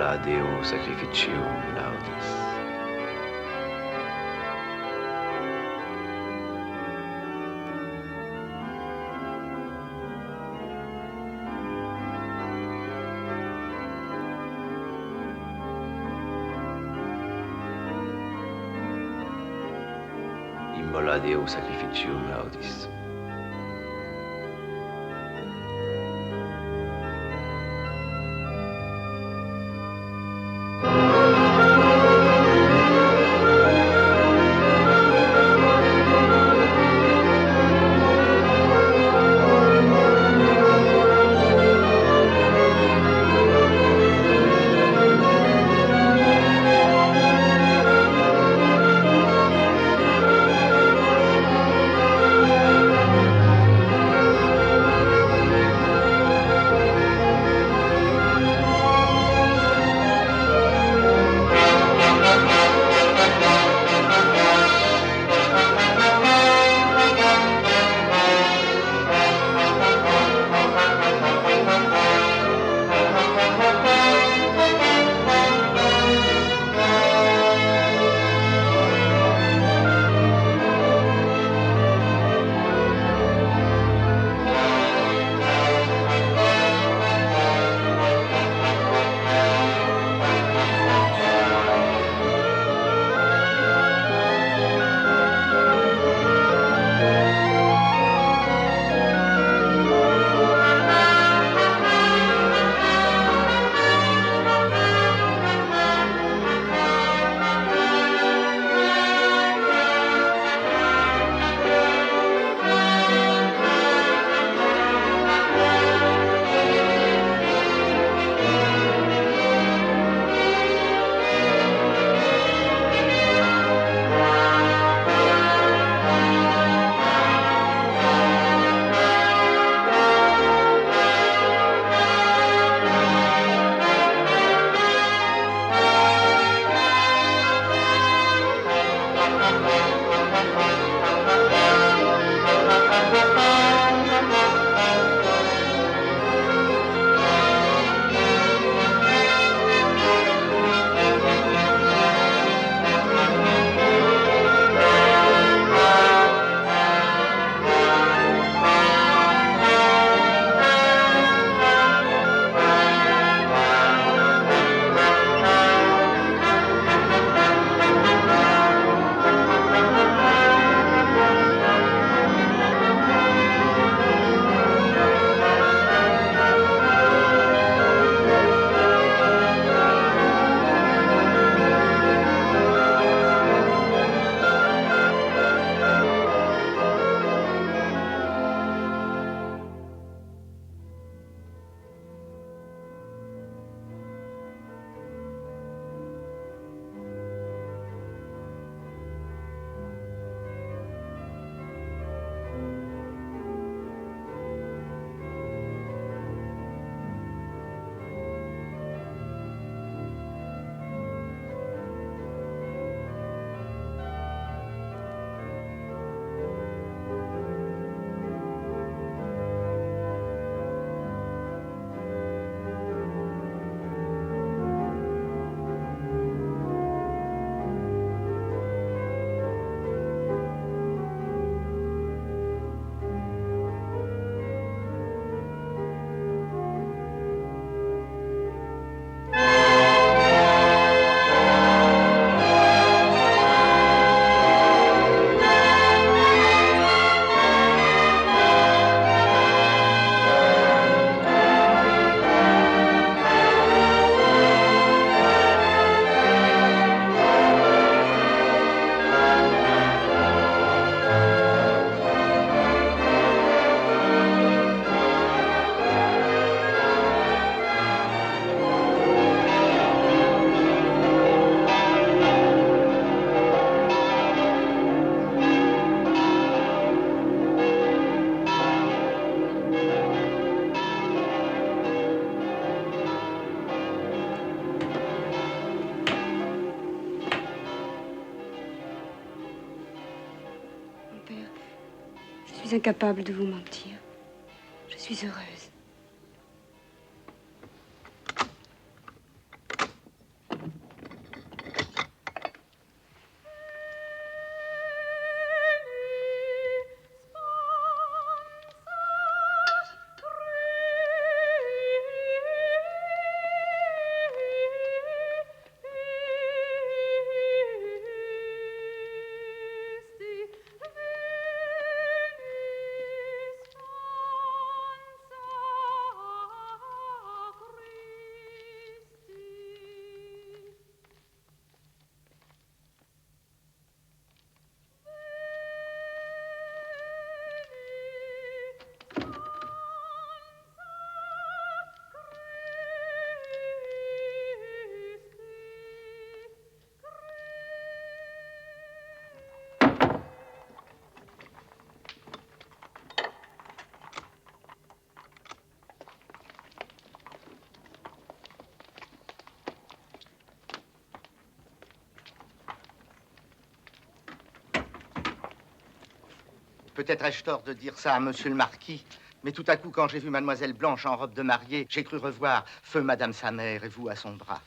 Immola Deo sacrificium laudis. Immola Deo sacrificium laudis. Je suis incapable de vous mentir. Je suis heureuse. Peut-être ai-je tort de dire ça à monsieur le marquis, mais tout à coup, quand j'ai vu mademoiselle Blanche en robe de mariée, j'ai cru revoir feu madame sa mère et vous à son bras.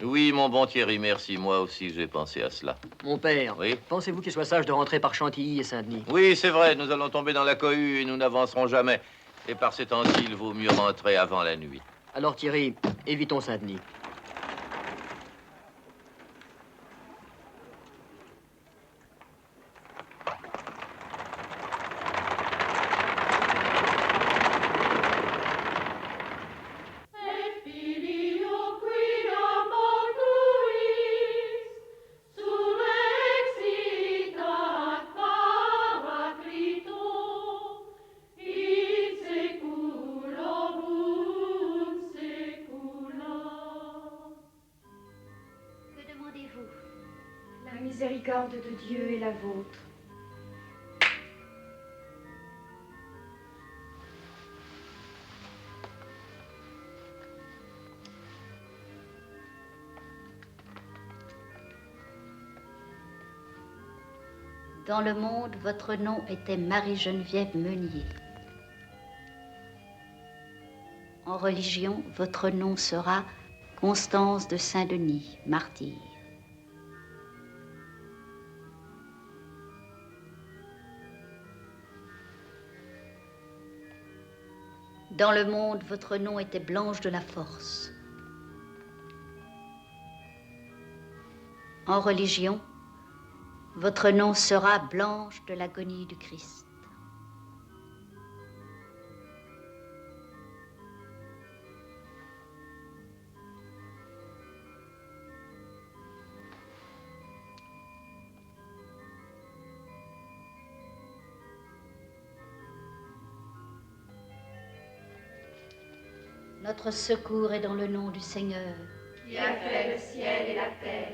Oui, mon bon Thierry, merci. Moi aussi, j'ai pensé à cela. Mon père, Oui? pensez-vous qu'il soit sage de rentrer par Chantilly et Saint-Denis? Oui, c'est vrai, nous allons tomber dans la cohue et nous n'avancerons jamais. Et par ces temps-ci, il vaut mieux rentrer avant la nuit. Alors Thierry, évitons Saint-Denis. La miséricorde de Dieu est la vôtre. Dans le monde, votre nom était Marie-Geneviève Meunier. En religion, votre nom sera Constance de Saint-Denis, martyre. Dans le monde, votre nom était Blanche de la Force. En religion, votre nom sera Blanche de l'agonie du Christ. Notre secours est dans le nom du Seigneur, qui a fait le ciel et la terre.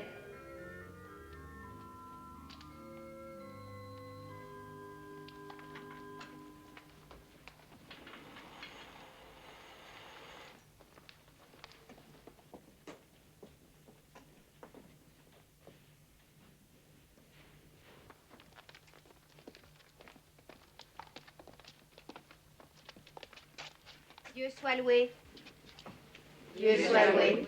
Dieu soit loué. Dieu soit loué.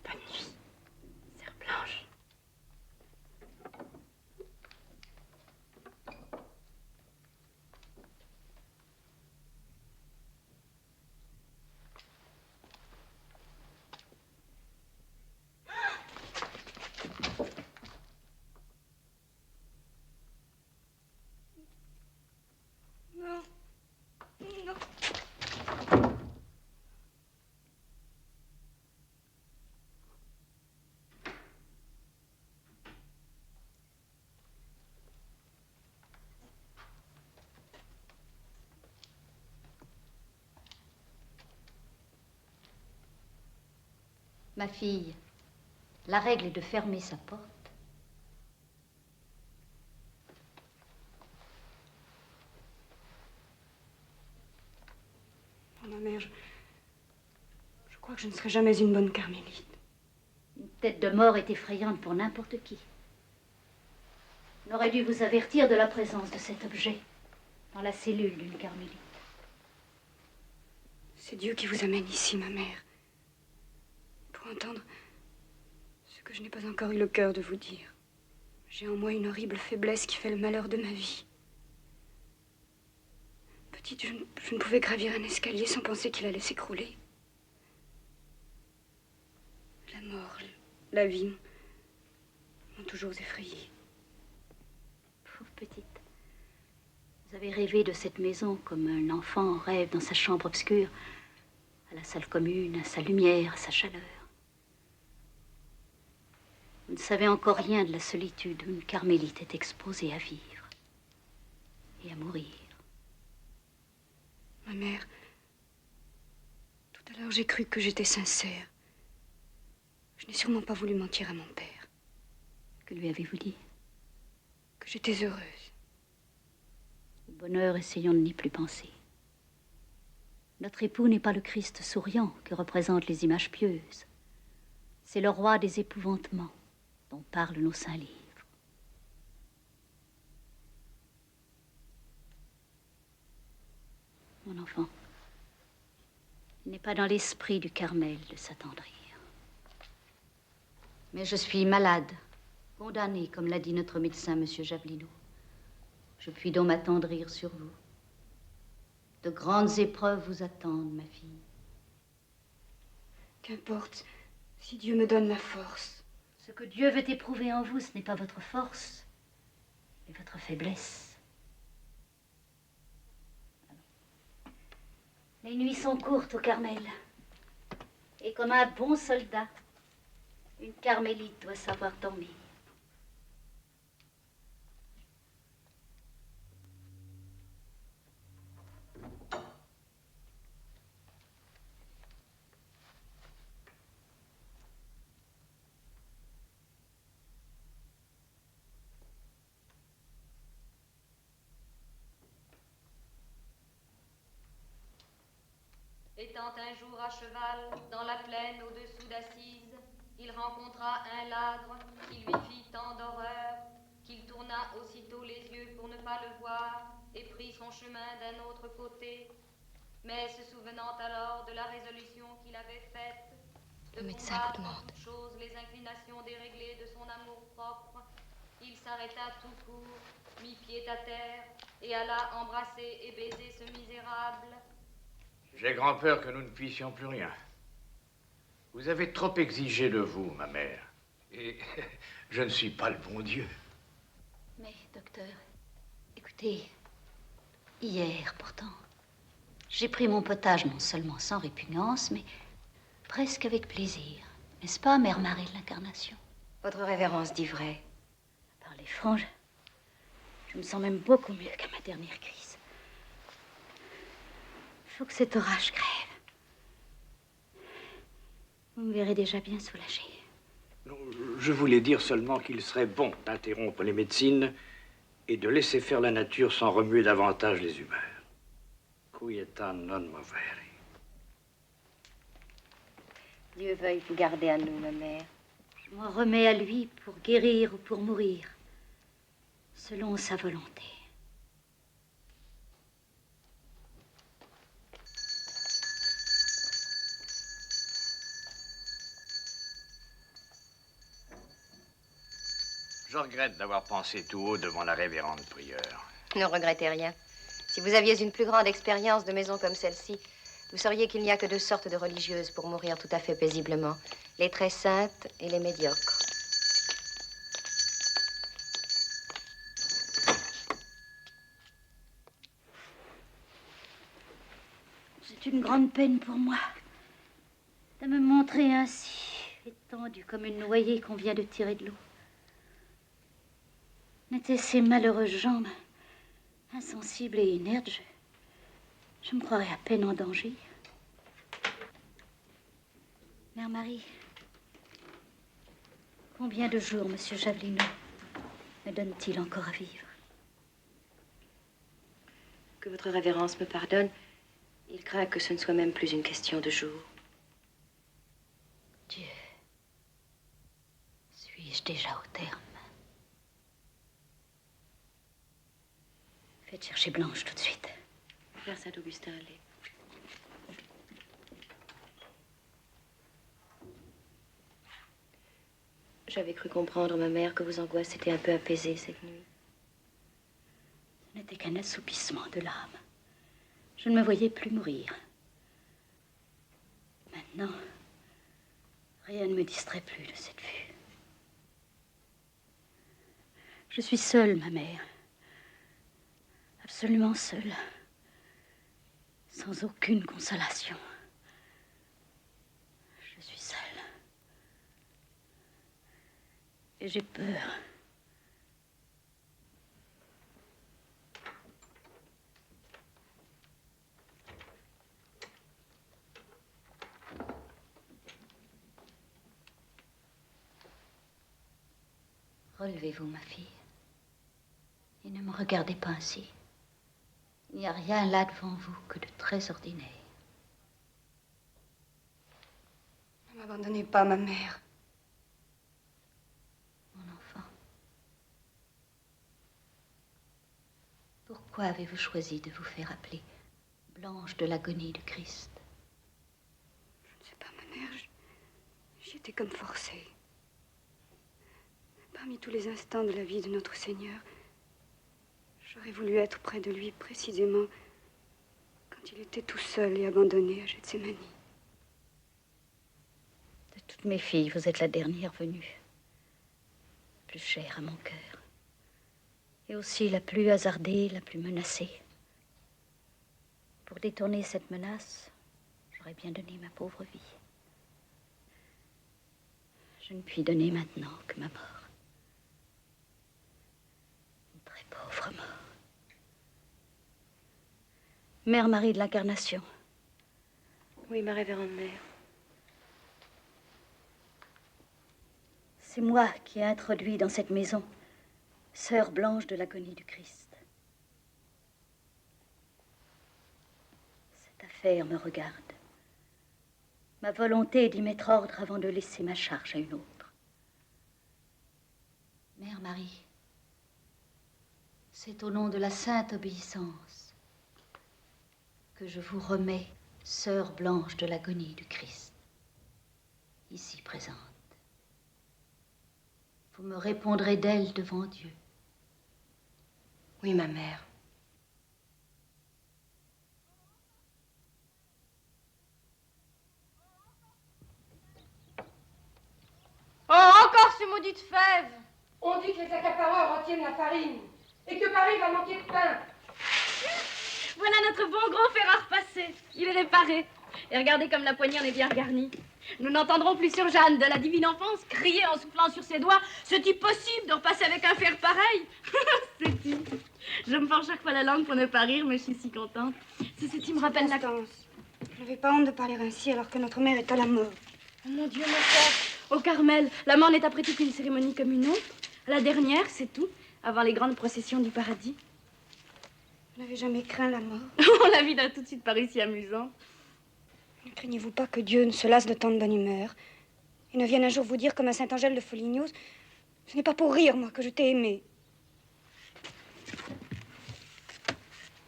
Bonne nuit, sœur Blanche. Non. Non. Ma fille, la règle est de fermer sa porte. Oh, ma mère, je crois que je ne serai jamais une bonne carmélite. Une tête de mort est effrayante pour n'importe qui. On aurait dû vous avertir de la présence de cet objet dans la cellule d'une carmélite. C'est Dieu qui vous amène ici, ma mère, pour entendre ce que je n'ai pas encore eu le cœur de vous dire. J'ai en moi une horrible faiblesse qui fait le malheur de ma vie. Petite, je ne pouvais gravir un escalier sans penser qu'il allait s'écrouler. la vie m'ont toujours effrayée. Pauvre petite. Vous avez rêvé de cette maison comme un enfant rêve dans sa chambre obscure, à la salle commune, à sa lumière, à sa chaleur. Vous ne savez encore rien de la solitude où une carmélite est exposée à vivre et à mourir. Ma mère, tout à l'heure j'ai cru que j'étais sincère. Je n'ai sûrement pas voulu mentir à mon père. Que lui avez-vous dit? Que j'étais heureuse. Au bonheur, essayons de n'y plus penser. Notre époux n'est pas le Christ souriant que représentent les images pieuses. C'est le roi des épouvantements dont parlent nos saints livres. Mon enfant, il n'est pas dans l'esprit du Carmel de s'attendrir. Mais je suis malade, condamnée, comme l'a dit notre médecin, M. Javelino. Je puis donc m'attendrir sur vous. De grandes épreuves vous attendent, ma fille. Qu'importe, si Dieu me donne la force. Ce que Dieu veut éprouver en vous, ce n'est pas votre force, mais votre faiblesse. Les nuits sont courtes au Carmel. Et comme un bon soldat, une carmélite doit savoir dormir. Étant un jour à cheval dans la plaine au-dessous d'Assise, il rencontra un ladre qui lui fit tant d'horreur qu'il tourna aussitôt les yeux pour ne pas le voir et prit son chemin d'un autre côté. Mais se souvenant alors de la résolution qu'il avait faite de combattre en toute chose les inclinations déréglées de son amour-propre, il s'arrêta tout court, mit pied à terre et alla embrasser et baiser ce misérable. J'ai grand peur que nous ne puissions plus rien. Vous avez trop exigé de vous, ma mère. Et je ne suis pas le bon Dieu. Mais, docteur, écoutez, hier pourtant, j'ai pris mon potage non seulement sans répugnance, mais presque avec plaisir. N'est-ce pas, Mère Marie de l'Incarnation? Votre révérence dit vrai. Parlez franc, je me sens même beaucoup mieux qu'à ma dernière crise. Il faut que cet orage crève. Vous me verrez déjà bien soulagée. Non, je voulais dire seulement qu'il serait bon d'interrompre les médecines et de laisser faire la nature sans remuer davantage les humeurs. Quieta non movere. Dieu veuille vous garder à nous, ma mère. Je m'en remets à lui pour guérir ou pour mourir, selon sa volonté. Je regrette d'avoir pensé tout haut devant la révérende prieure. Ne regrettez rien. Si vous aviez une plus grande expérience de maison comme celle-ci, vous sauriez qu'il n'y a que deux sortes de religieuses pour mourir tout à fait paisiblement. Les très saintes et les médiocres. C'est une grande peine pour moi de me montrer ainsi, étendue comme une noyée qu'on vient de tirer de l'eau. N'étaient ces malheureuses jambes insensibles et inertes, je me croirais à peine en danger. Mère Marie, combien de jours M. Javelino me donne-t-il encore à vivre? Que votre révérence me pardonne, il craint que ce ne soit même plus une question de jours. Dieu, suis-je déjà au terme? Faites chercher Blanche tout de suite. Vers Saint-Augustin, allez. J'avais cru comprendre, ma mère, que vos angoisses s'étaient un peu apaisées cette nuit. Ce n'était qu'un assoupissement de l'âme. Je ne me voyais plus mourir. Maintenant, rien ne me distrait plus de cette vue. Je suis seule, ma mère. Absolument seule. Sans aucune consolation. Je suis seule. Et j'ai peur. Relevez-vous, ma fille. Et ne me regardez pas ainsi. Il n'y a rien là devant vous que de très ordinaire. Ne m'abandonnez pas, ma mère. Mon enfant. Pourquoi avez-vous choisi de vous faire appeler Blanche de l'agonie du Christ? Je ne sais pas, ma mère. J'y étais comme forcée. Parmi tous les instants de la vie de notre Seigneur, j'aurais voulu être près de lui précisément quand il était tout seul et abandonné à Gethsémani. De toutes mes filles, vous êtes la dernière venue. Plus chère à mon cœur. Et aussi la plus hasardée, la plus menacée. Pour détourner cette menace, j'aurais bien donné ma pauvre vie. Je ne puis donner maintenant que ma mort. Une très pauvre mort. Mère Marie de l'Incarnation. Oui, ma révérende mère. C'est moi qui ai introduit dans cette maison Sœur Blanche de l'agonie du Christ. Cette affaire me regarde. Ma volonté est d'y mettre ordre avant de laisser ma charge à une autre. Mère Marie, c'est au nom de la sainte obéissance que je vous remets Sœur Blanche de l'agonie du Christ, ici présente. Vous me répondrez d'elle devant Dieu. Oui, ma mère. Oh, encore ces maudites fèves! On dit que les accapareurs retiennent la farine et que Paris va manquer de pain. Voilà notre bon gros fer à repasser. Il est réparé. Et regardez comme la poignée en est bien garnie. Nous n'entendrons plus sur Jeanne de la divine enfance crier en soufflant sur ses doigts. C'est-il possible de repasser avec un fer pareil? C'est-il. Je me force chaque fois la langue pour ne pas rire, mais je suis si contente. Ceci me rappelle la... Constance, je n'avais pas honte de parler ainsi alors que notre mère est à la mort. Oh mon Dieu, ma sœur. Au Carmel, la mort n'est après tout qu'une cérémonie comme une autre. La dernière, c'est tout, avant les grandes processions du paradis. Vous n'avez jamais craint la mort? La vie n'a tout de suite paru si amusante. Ne craignez-vous pas que Dieu ne se lasse de tant de bonne humeur et ne vienne un jour vous dire comme à Saint-Angèle de Folignos, ce n'est pas pour rire, moi, que je t'ai aimé.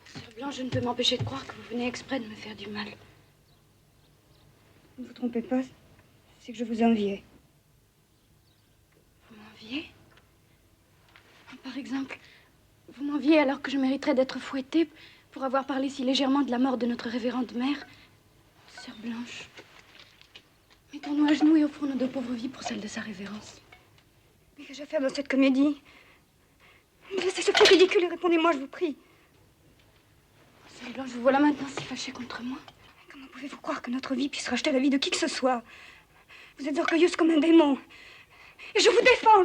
Sœur Blanche, je ne peux m'empêcher de croire que vous venez exprès de me faire du mal. Ne vous trompez pas, c'est que je vous enviais. Vous m'enviez? Par exemple, vous m'enviez alors que je mériterais d'être fouettée pour avoir parlé si légèrement de la mort de notre révérende mère. Sœur Blanche, mettons-nous à genoux et offrons nos deux pauvres vies pour celle de sa révérence. Mais que j'ai fait dans cette comédie? Laissez ce truc ridicule et répondez-moi, je vous prie. Sœur Blanche, vous voilà maintenant si fâchée contre moi. Comment pouvez-vous croire que notre vie puisse racheter la vie de qui que ce soit? Vous êtes orgueilleuse comme un démon. Et je vous défends.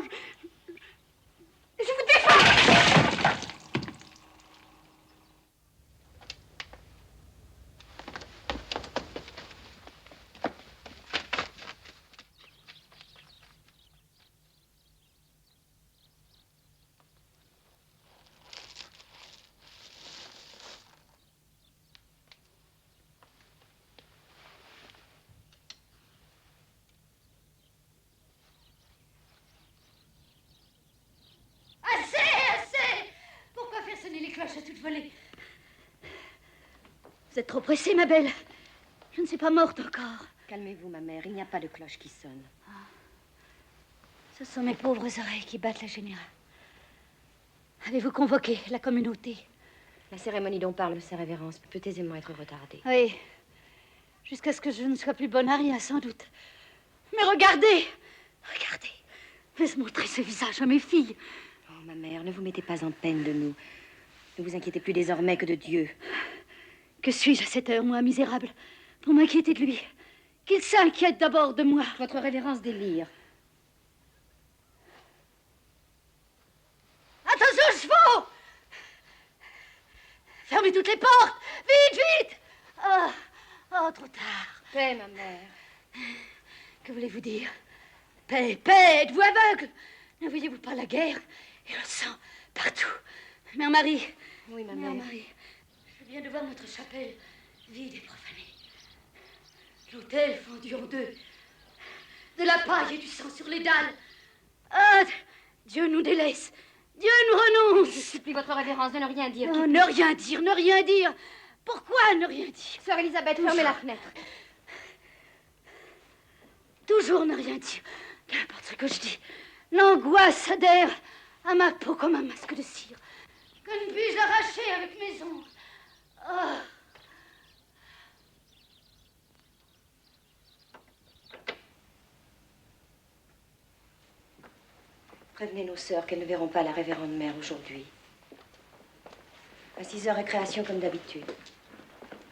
Je vous défends. cloche à toute volée. Vous êtes trop pressée, ma belle. Je ne suis pas morte encore. Calmez-vous, ma mère. Il n'y a pas de cloche qui sonne. Ce sont mes pauvres oreilles qui battent la générale. Avez-vous convoqué la communauté? La cérémonie dont parle sa révérence peut aisément être retardée. Oui. Jusqu'à ce que je ne sois plus bonne à rien, sans doute. Mais regardez! Regardez! Laisse montrer ce visage à mes filles. Oh, ma mère, ne vous mettez pas en peine de nous. Ne vous inquiétez plus désormais que de Dieu. Que suis-je à cette heure, moi, misérable, pour m'inquiéter de lui? Qu'il s'inquiète d'abord de moi. Votre révérence délire. Attention, chevaux! Fermez toutes les portes! Vite, vite! Oh, oh, trop tard. Paix, ma mère. Que voulez-vous dire? Paix, paix, êtes-vous aveugle? Ne voyez-vous pas la guerre et le sang partout? Mère Marie. Oui, ma Mère mère. Marie, je viens de voir notre chapelle vide et profanée. L'autel fendu en deux. De la paille et du sang sur les dalles. Ah, Dieu nous délaisse. Dieu nous renonce. Je supplie votre révérence de ne rien dire. Oh, ne rien dire, ne rien dire. Pourquoi ne rien dire? Sœur Elisabeth, fermez la fenêtre. Toujours ne rien dire. Qu'importe ce que je dis. L'angoisse adhère à ma peau comme un masque de cire. Que ne puis-je l'arracher avec mes ongles? Oh. Prévenez nos sœurs qu'elles ne verront pas la révérende mère aujourd'hui. À 6 heures, récréation comme d'habitude.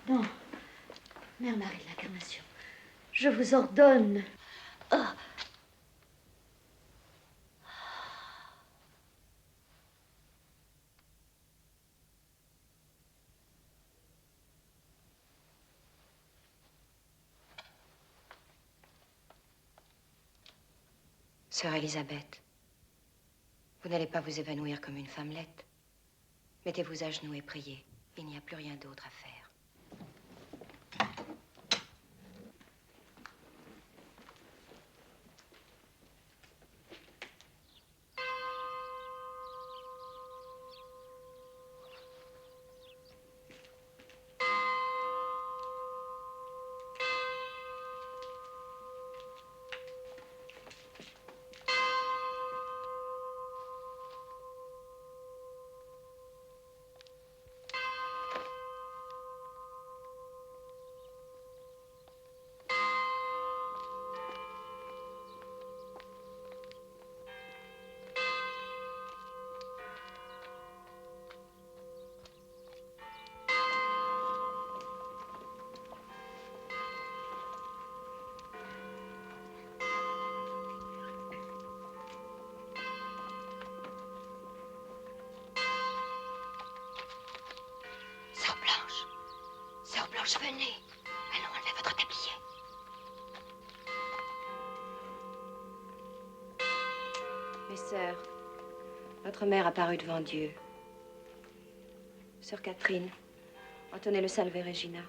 Non. Mère Marie de l'Incarnation, je vous ordonne. Oh. Sœur Elisabeth, vous n'allez pas vous évanouir comme une femmelette. Mettez-vous à genoux et priez. Il n'y a plus rien d'autre à faire. Sœur Blanche, venez. Allons enlever votre tablier. Mes sœurs, votre mère a paru devant Dieu. Sœur Catherine, entonnez le Salve Regina.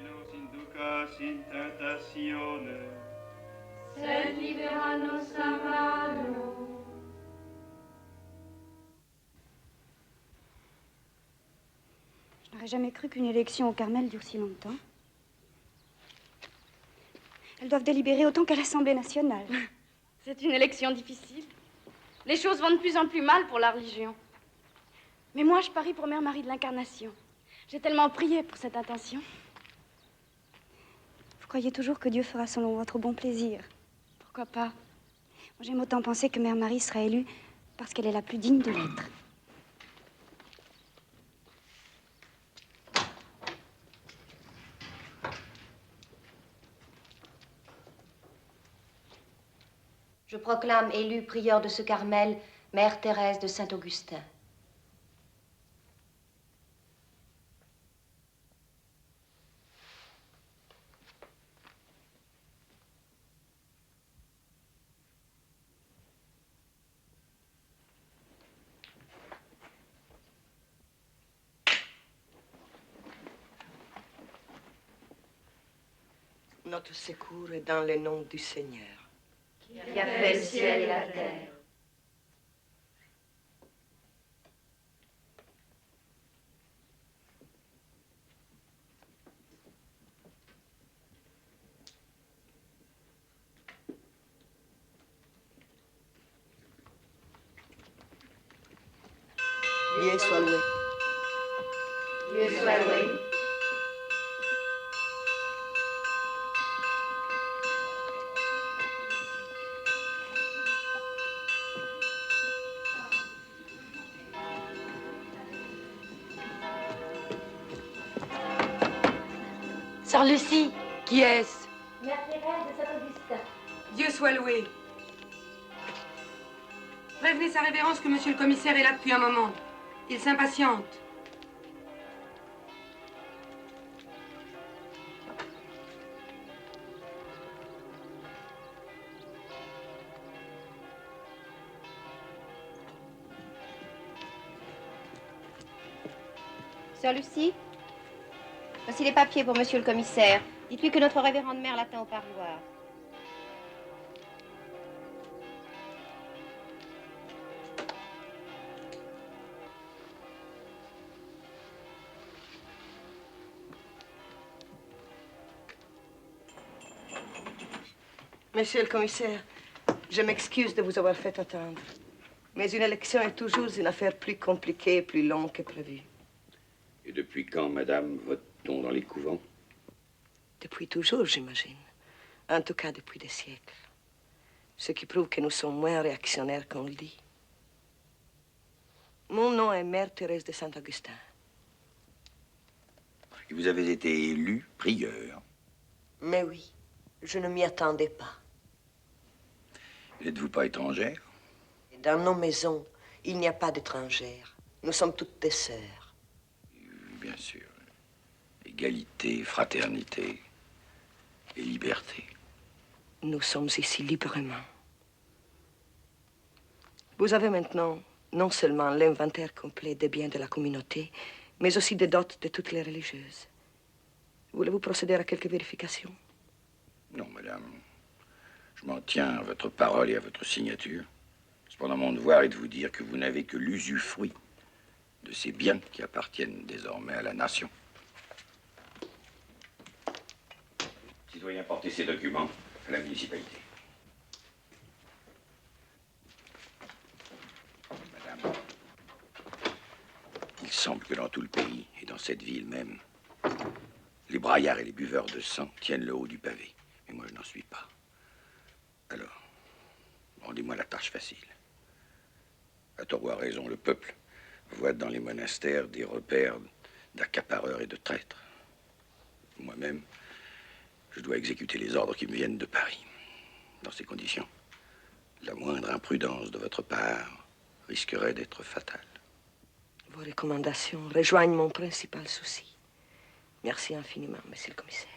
Nos inducas in tentazione, sed libera nos a malo. Je n'aurais jamais cru qu'une élection au Carmel dure si longtemps. Elles doivent délibérer autant qu'à l'Assemblée nationale. C'est une élection difficile. Les choses vont de plus en plus mal pour la religion. Mais moi, je parie pour Mère Marie de l'Incarnation. J'ai tellement prié pour cette intention. Vous croyez toujours que Dieu fera selon votre bon plaisir? Pourquoi pas? J'aime autant penser que Mère Marie sera élue parce qu'elle est la plus digne de l'être. Je proclame élue prieure de ce Carmel, Mère Thérèse de Saint-Augustin. Notre secours est dans le nom du Seigneur. Qui a fait le ciel et la terre. Dieu soit loué. Dieu soit loué. Sœur Lucie, qui est-ce? Mère Thérèse de Saint-Augustin. Dieu soit loué. Prévenez sa révérence que monsieur le commissaire est là depuis un moment. Il s'impatiente. Sœur Lucie, voici les papiers pour monsieur le commissaire. Dites-lui que notre révérende mère l'attend au parloir. Monsieur le commissaire, je m'excuse de vous avoir fait attendre. Mais une élection est toujours une affaire plus compliquée et plus longue que prévu. Et depuis quand, madame, vote-t-on dans les couvents? Depuis toujours, j'imagine. En tout cas, depuis des siècles. Ce qui prouve que nous sommes moins réactionnaires qu'on le dit. Mon nom est Mère Thérèse de Saint-Augustin. Et vous avez été élu prieur. Mais oui, je ne m'y attendais pas. N'êtes-vous pas étrangère? Dans nos maisons, il n'y a pas d'étrangères. Nous sommes toutes des sœurs. Bien sûr. Égalité, fraternité et liberté. Nous sommes ici librement. Vous avez maintenant non seulement l'inventaire complet des biens de la communauté, mais aussi des dots de toutes les religieuses. Voulez-vous procéder à quelques vérifications? Non, madame. Je m'en tiens à votre parole et à votre signature. Cependant, mon devoir est de vous dire que vous n'avez que l'usufruit de ces biens qui appartiennent désormais à la nation. Citoyen, portez ces documents à la municipalité. Madame, il semble que dans tout le pays, et dans cette ville même, les braillards et les buveurs de sang tiennent le haut du pavé. Mais moi, je n'en suis pas. Alors, rendez-moi la tâche facile. À tort ou à raison, le peuple voit dans les monastères des repères d'accapareurs et de traîtres. Moi-même, je dois exécuter les ordres qui me viennent de Paris. Dans ces conditions, la moindre imprudence de votre part risquerait d'être fatale. Vos recommandations rejoignent mon principal souci. Merci infiniment, monsieur le commissaire.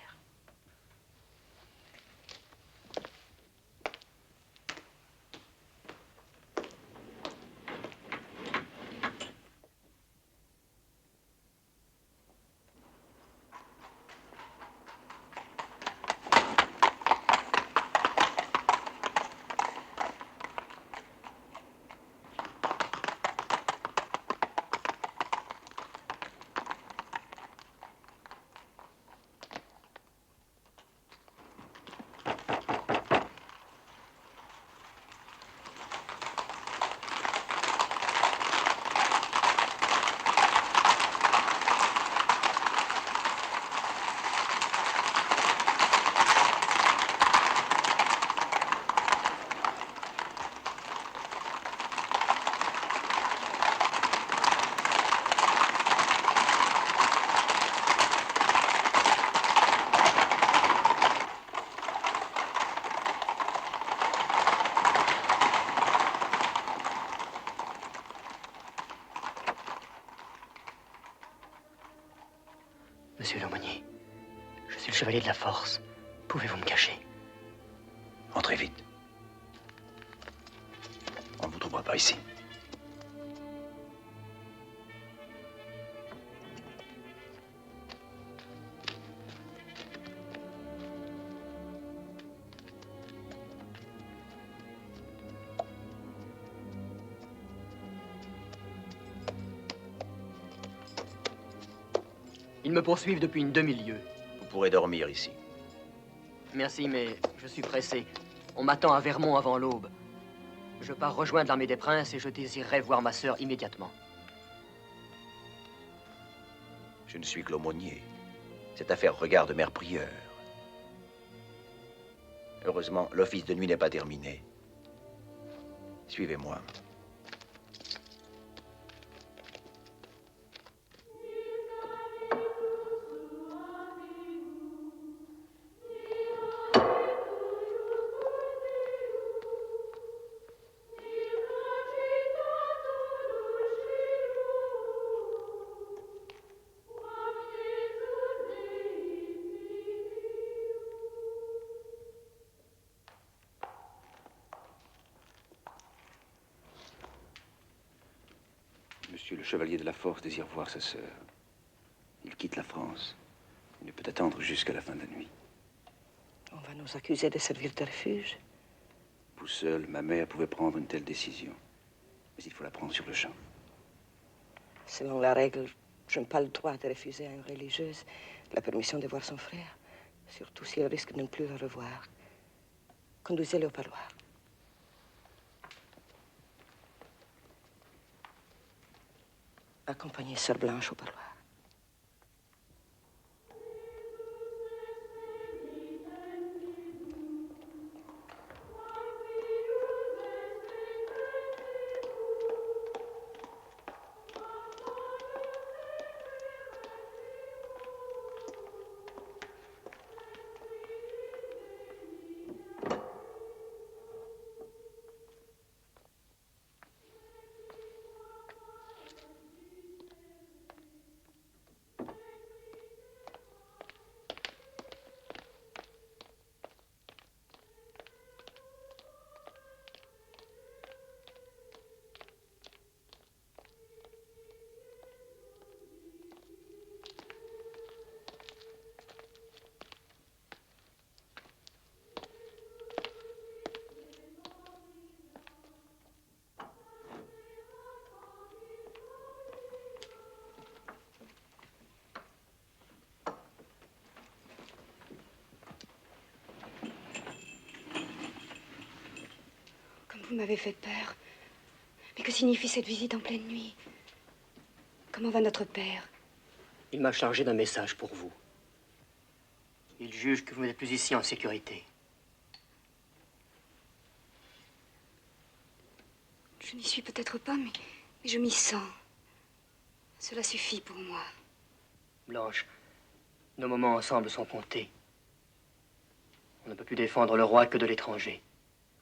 Monsieur l'aumônier, je suis le chevalier de la force. Pouvez-vous me cacher? Entrez vite. On ne vous trouvera pas ici. Ils me poursuivent depuis une demi-lieue. Vous pourrez dormir ici. Merci, mais je suis pressé. On m'attend à Vermont avant l'aube. Je pars rejoindre l'armée des princes et je désirerais voir ma sœur immédiatement. Je ne suis que l'aumônier. Cette affaire regarde Mère Prieur. Heureusement, l'office de nuit n'est pas terminé. Suivez-moi. Monsieur le chevalier de la Force désire voir sa sœur. Il quitte la France. Il ne peut attendre jusqu'à la fin de la nuit. On va nous accuser de servir de refuge. Vous seul, ma mère pouvait prendre une telle décision. Mais il faut la prendre sur le champ. Selon la règle, je n'ai pas le droit de refuser à une religieuse la permission de voir son frère, surtout si elle risque de ne plus le revoir. Conduisez-le au parloir. Accompagnez Sœur Blanche au parloir. Vous m'avez fait peur. Mais que signifie cette visite en pleine nuit? Comment va notre père? Il m'a chargé d'un message pour vous. Il juge que vous n'êtes plus ici en sécurité. Je n'y suis peut-être pas, mais je m'y sens. Cela suffit pour moi. Blanche, nos moments ensemble sont comptés. On ne peut plus défendre le roi que de l'étranger.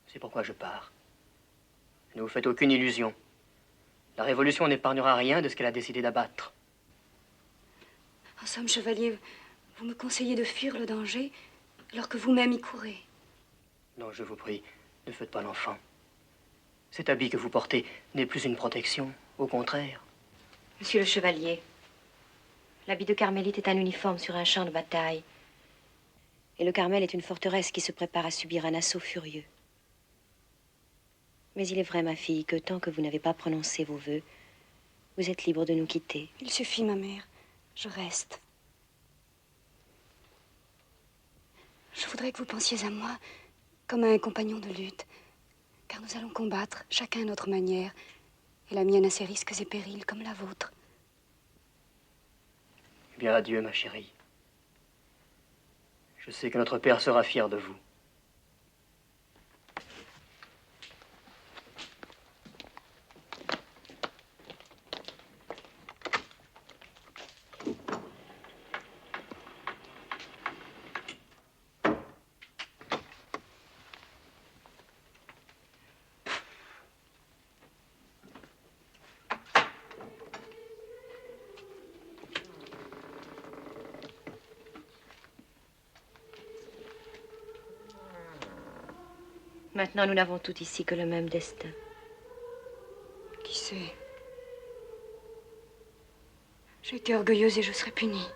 C'est pourquoi je pars. Ne vous faites aucune illusion. La Révolution n'épargnera rien de ce qu'elle a décidé d'abattre. En somme, chevalier, vous me conseillez de fuir le danger alors que vous-même y courez. Non, je vous prie, ne faites pas l'enfant. Cet habit que vous portez n'est plus une protection, au contraire. Monsieur le chevalier, l'habit de carmélite est un uniforme sur un champ de bataille. Et le Carmel est une forteresse qui se prépare à subir un assaut furieux. Mais il est vrai, ma fille, que tant que vous n'avez pas prononcé vos vœux, vous êtes libre de nous quitter. Il suffit, ma mère. Je reste. Je voudrais que vous pensiez à moi comme à un compagnon de lutte, car nous allons combattre, chacun à notre manière, et la mienne a ses risques et périls comme la vôtre. Eh bien, adieu, ma chérie. Je sais que notre père sera fier de vous. Maintenant, nous n'avons tout ici que le même destin. Qui sait? J'ai été orgueilleuse et je serai punie.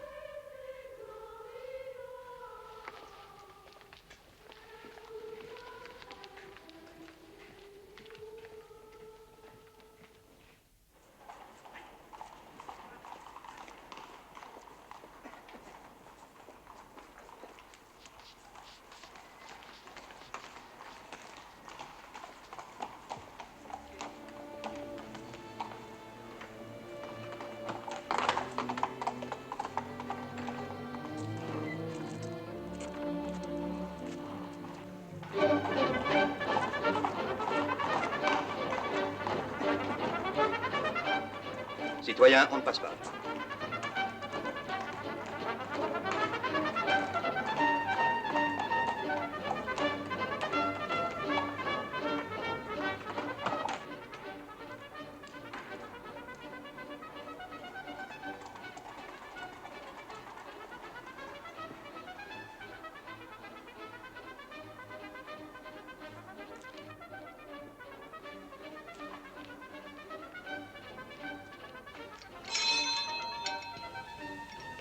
Citoyen, on ne passe pas.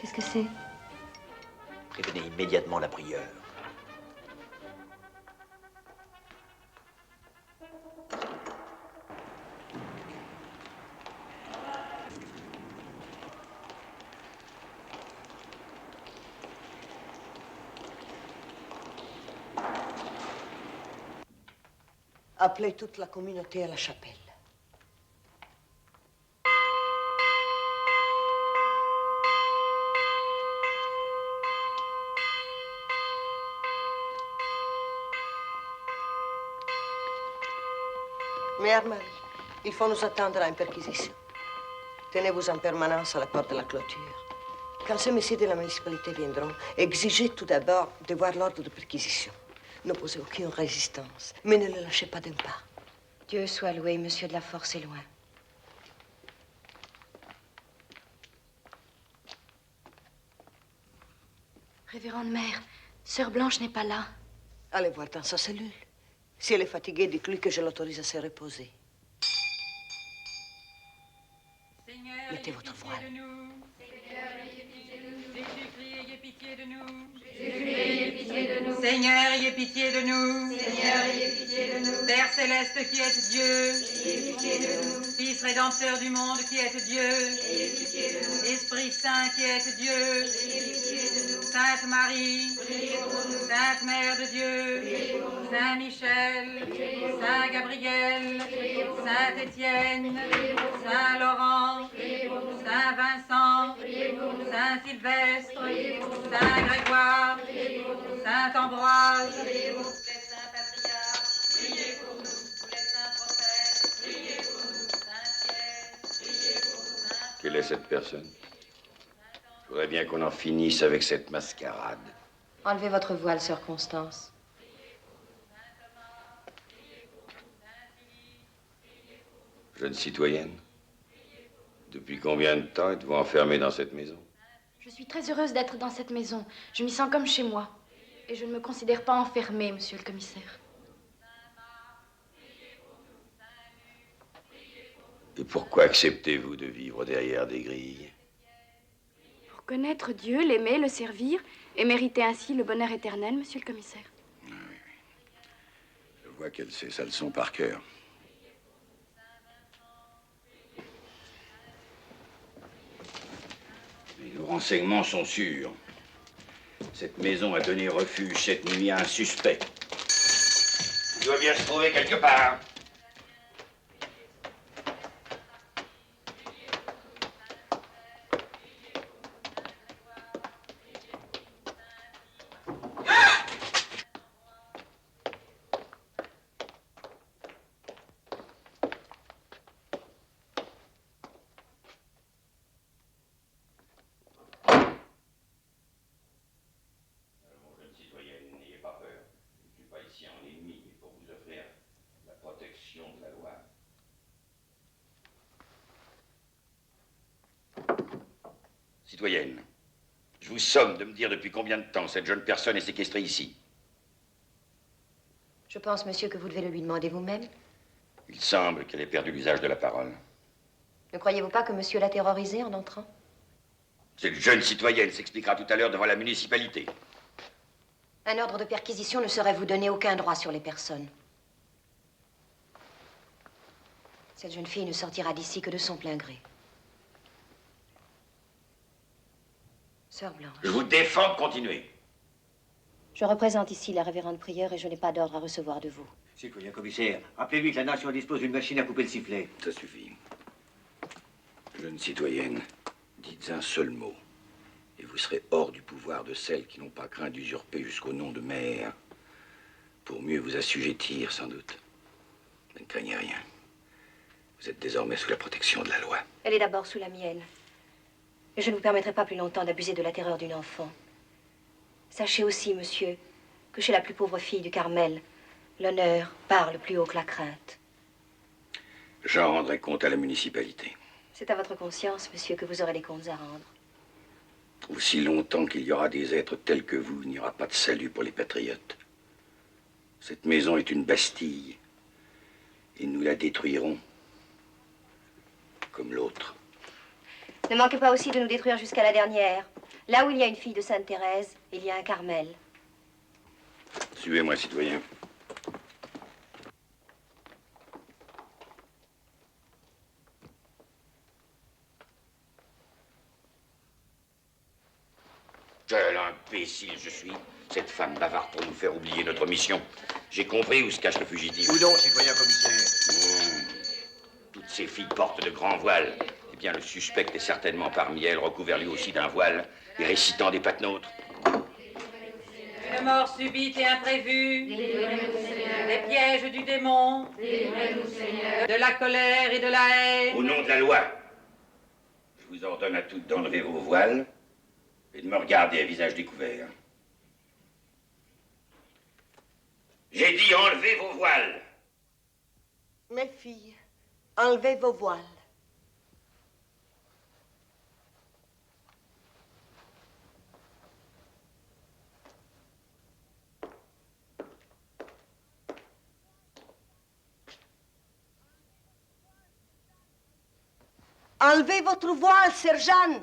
Qu'est-ce que c'est? Prévenez immédiatement la prieure. Appelez toute la communauté à la chapelle. Mère Marie, il faut nous attendre à une perquisition. Tenez-vous en permanence à la porte de la clôture. Quand ces messieurs de la municipalité viendront, exigez tout d'abord de voir l'ordre de perquisition. N'opposez aucune résistance, mais ne le lâchez pas d'un pas. Dieu soit loué, monsieur de la Force est loin. Révérende mère, Sœur Blanche n'est pas là. Allez voir dans sa cellule. Si elle est fatiguée, dites-lui que je l'autorise à se reposer. Mettez votre voile. Jésus-Christ, ayez pitié de nous. Jésus-Christ, ayez pitié de nous. Seigneur, ayez pitié de nous. Seigneur, ayez pitié de nous. Père céleste qui êtes Dieu, ayez pitié de nous. Fils rédempteur du monde qui êtes Dieu, ayez pitié de nous. Esprit Saint qui êtes Dieu, ayez pitié de nous. Sainte Marie, priez pour nous. Sainte Mère de Dieu, priez pour nous. Saint Michel, Saint Gabriel, Saint Étienne, Saint Laurent, Saint Vincent, Saint Sylvestre, Saint Grégoire, Saint Ambroise, tous les saints patriarches, priez pour nous. Tous les saints prophètes, priez pour nous. Saint Pierre, priez pour nous. Quelle est cette personne? Je voudrais bien qu'on en finisse avec cette mascarade. Enlevez votre voile, sœur Constance. Jeune citoyenne, depuis combien de temps êtes-vous enfermée dans cette maison? Je suis très heureuse d'être dans cette maison. Je m'y sens comme chez moi. Et je ne me considère pas enfermée, monsieur le commissaire. Et pourquoi acceptez-vous de vivre derrière des grilles? Pour connaître Dieu, l'aimer, le servir, et mériter ainsi le bonheur éternel, monsieur le commissaire. Je vois qu'elle sait sa leçon par cœur. Mais nos renseignements sont sûrs. Cette maison a donné refuge cette nuit à un suspect. Il doit bien se trouver quelque part. Citoyenne, je vous somme de me dire depuis combien de temps cette jeune personne est séquestrée ici. Je pense, monsieur, que vous devez le lui demander vous-même. Il semble qu'elle ait perdu l'usage de la parole. Ne croyez-vous pas que monsieur l'a terrorisée en entrant? Cette jeune citoyenne s'expliquera tout à l'heure devant la municipalité. Un ordre de perquisition ne saurait vous donner aucun droit sur les personnes. Cette jeune fille ne sortira d'ici que de son plein gré. Sœur Blanche. Je vous défends de continuer. Je représente ici la révérende prieure et je n'ai pas d'ordre à recevoir de vous. Citoyen commissaire, rappelez-lui que la nation dispose d'une machine à couper le sifflet. Ça suffit. Jeune citoyenne, dites un seul mot, et vous serez hors du pouvoir de celles qui n'ont pas craint d'usurper jusqu'au nom de mère, pour mieux vous assujettir, sans doute. Ne craignez rien. Vous êtes désormais sous la protection de la loi. Elle est d'abord sous la mienne. Et je ne vous permettrai pas plus longtemps d'abuser de la terreur d'une enfant. Sachez aussi, monsieur, que chez la plus pauvre fille du Carmel, l'honneur parle plus haut que la crainte. J'en rendrai compte à la municipalité. C'est à votre conscience, monsieur, que vous aurez des comptes à rendre. Aussi longtemps qu'il y aura des êtres tels que vous, il n'y aura pas de salut pour les patriotes. Cette maison est une Bastille. Et nous la détruirons comme l'autre. Ne manquez pas aussi de nous détruire jusqu'à la dernière. Là où il y a une fille de Sainte-Thérèse, il y a un Carmel. Suivez-moi, citoyen. Quel imbécile je suis. Cette femme bavarde pour nous faire oublier notre mission. J'ai compris où se cache le fugitif. Où donc, citoyen commissaire? Toutes ces filles portent de grands voiles. Eh bien, le suspect est certainement parmi elles, recouvert lui aussi d'un voile et récitant des patenôtres. Une mort subite et imprévue, les pièges du démon, de la colère et de la haine. Au nom de la loi, je vous ordonne à toutes d'enlever vos voiles et de me regarder à visage découvert. J'ai dit enlevez vos voiles. Mes filles, enlevez vos voiles. Enlevez votre voile, Sir Jeanne.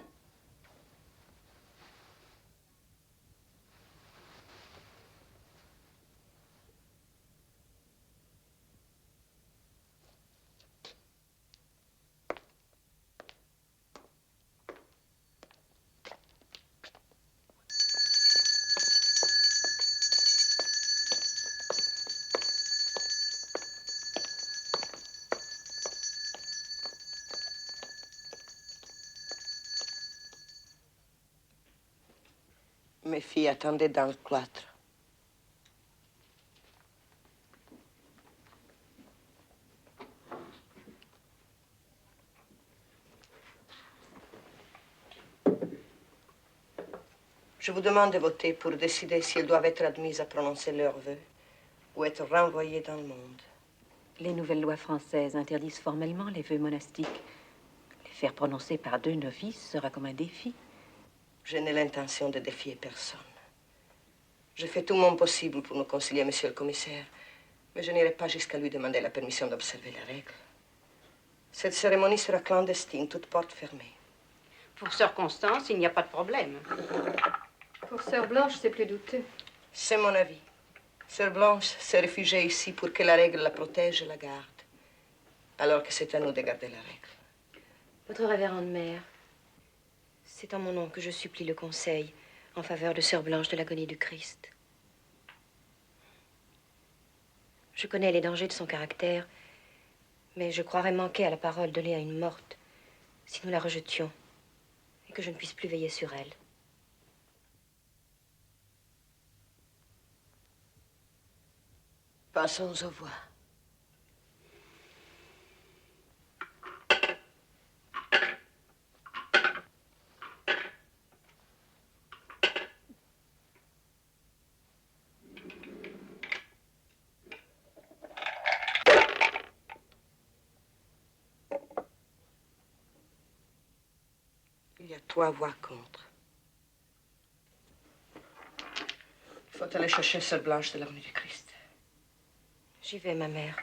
Mes filles attendaient dans le cloître. Je vous demande de voter pour décider si elles doivent être admises à prononcer leurs vœux ou être renvoyées dans le monde. Les nouvelles lois françaises interdisent formellement les vœux monastiques. Les faire prononcer par 2 novices sera comme un défi. Je n'ai l'intention de défier personne. Je fais tout mon possible pour nous concilier, monsieur le commissaire, mais je n'irai pas jusqu'à lui demander la permission d'observer les règles. Cette cérémonie sera clandestine, toute porte fermée. Pour Sœur Constance, il n'y a pas de problème. Pour Sœur Blanche, c'est plus douteux. C'est mon avis. Sœur Blanche s'est réfugiée ici pour que la règle la protège et la garde, alors que c'est à nous de garder la règle. Votre révérende mère, c'est en mon nom que je supplie le conseil en faveur de Sœur Blanche de l'agonie du Christ. Je connais les dangers de son caractère, mais je croirais manquer à la parole donnée à une morte si nous la rejetions et que je ne puisse plus veiller sur elle. Passons aux voix. Il y a 3 voix contre. Il faut aller chercher Sœur Blanche de l'avenue du Christ. J'y vais, ma mère.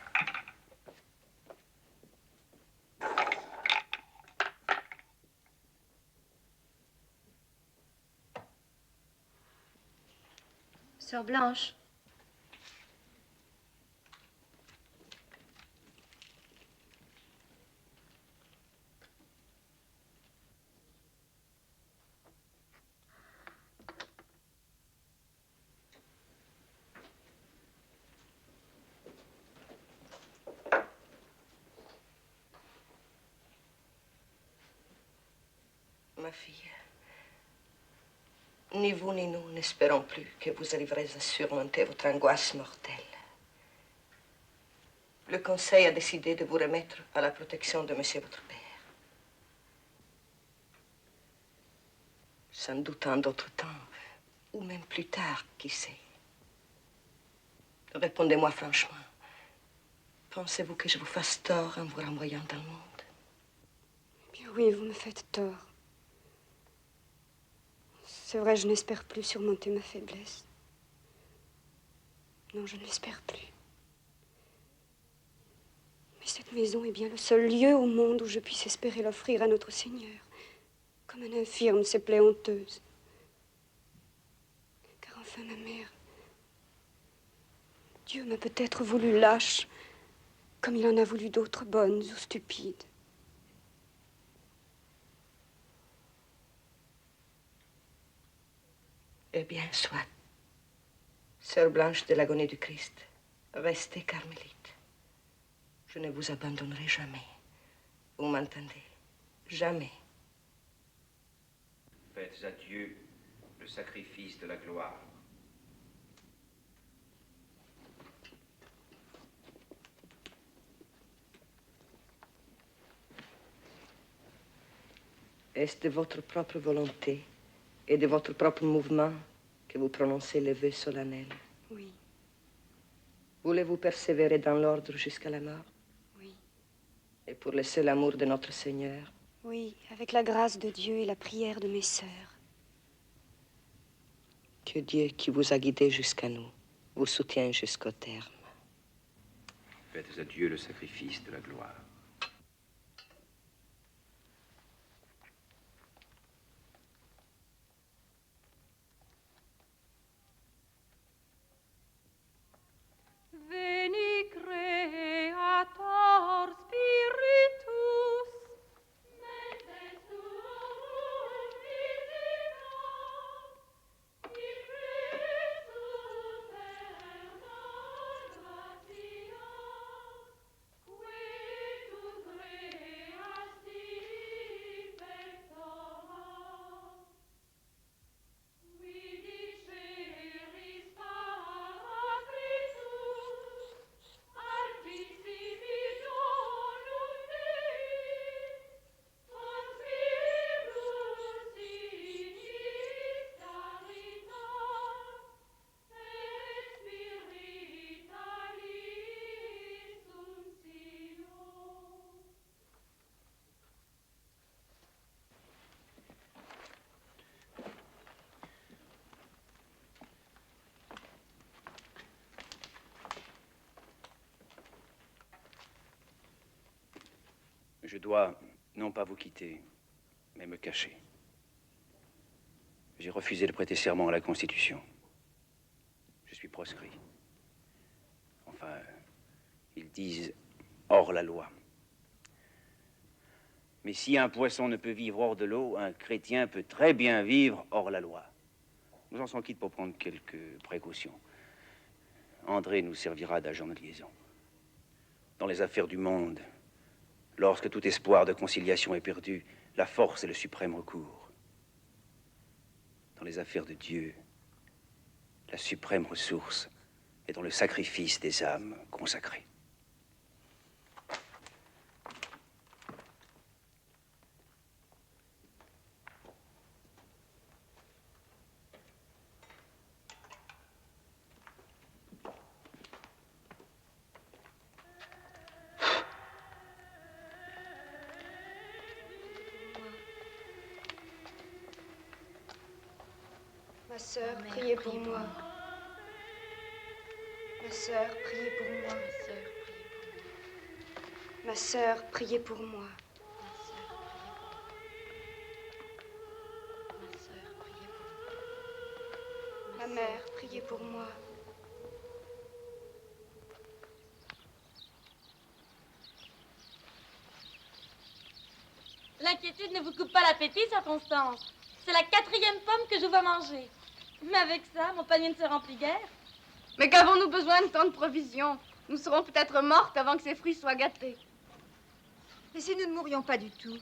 Sœur Blanche. Ma fille, ni vous ni nous n'espérons plus que vous arriverez à surmonter votre angoisse mortelle. Le conseil a décidé de vous remettre à la protection de monsieur votre père. Sans doute en d'autres temps, ou même plus tard, qui sait. Répondez-moi franchement. Pensez-vous que je vous fasse tort en vous renvoyant dans le monde? Eh bien oui, vous me faites tort. C'est vrai, je n'espère plus surmonter ma faiblesse. Non, je ne l'espère plus. Mais cette maison est bien le seul lieu au monde où je puisse espérer l'offrir à notre Seigneur, comme un infirme ses plaies honteuses. Car enfin, ma mère, Dieu m'a peut-être voulu lâche, comme il en a voulu d'autres bonnes ou stupides. Eh bien, soit. Sœur Blanche de l'agonie du Christ, restez carmélite. Je ne vous abandonnerai jamais. Vous m'entendez? Jamais. Faites à Dieu le sacrifice de la gloire. Est-ce de votre propre volonté et de votre propre mouvement que vous prononcez les vœux solennels? Oui. Voulez-vous persévérer dans l'ordre jusqu'à la mort? Oui. Et pour le seul amour de notre Seigneur? Oui, avec la grâce de Dieu et la prière de mes sœurs. Que Dieu, qui vous a guidé jusqu'à nous, vous soutienne jusqu'au terme. Faites à Dieu le sacrifice de la gloire. Veni Creator Spiritus, mentes tuum visita, in Christus gratia, qui tu creasti perfecta. Vidi ceris Paracritus, altissimi donum Dei, conspirus inis caritas, et spiritualis unctio. Je dois non pas vous quitter, mais me cacher. J'ai refusé de prêter serment à la Constitution. Je suis proscrit. Enfin, ils disent hors la loi. Mais si un poisson ne peut vivre hors de l'eau, un chrétien peut très bien vivre hors la loi. Nous en sommes quittes pour prendre quelques précautions. André nous servira d'agent de liaison. Dans les affaires du monde, lorsque tout espoir de conciliation est perdu, la force est le suprême recours. Dans les affaires de Dieu, la suprême ressource est dans le sacrifice des âmes consacrées. Ma sœur, priez pour moi. Ma sœur, priez pour moi. Ma sœur, priez pour moi. Ma mère, priez pour moi. L'inquiétude ne vous coupe pas l'appétit, Sœur Constance. C'est la 4e pomme que je vois manger. Mais avec ça, mon panier ne se remplit guère. Mais qu'avons-nous besoin de tant de provisions? Nous serons peut-être mortes avant que ces fruits soient gâtés. Mais si nous ne mourions pas du tout?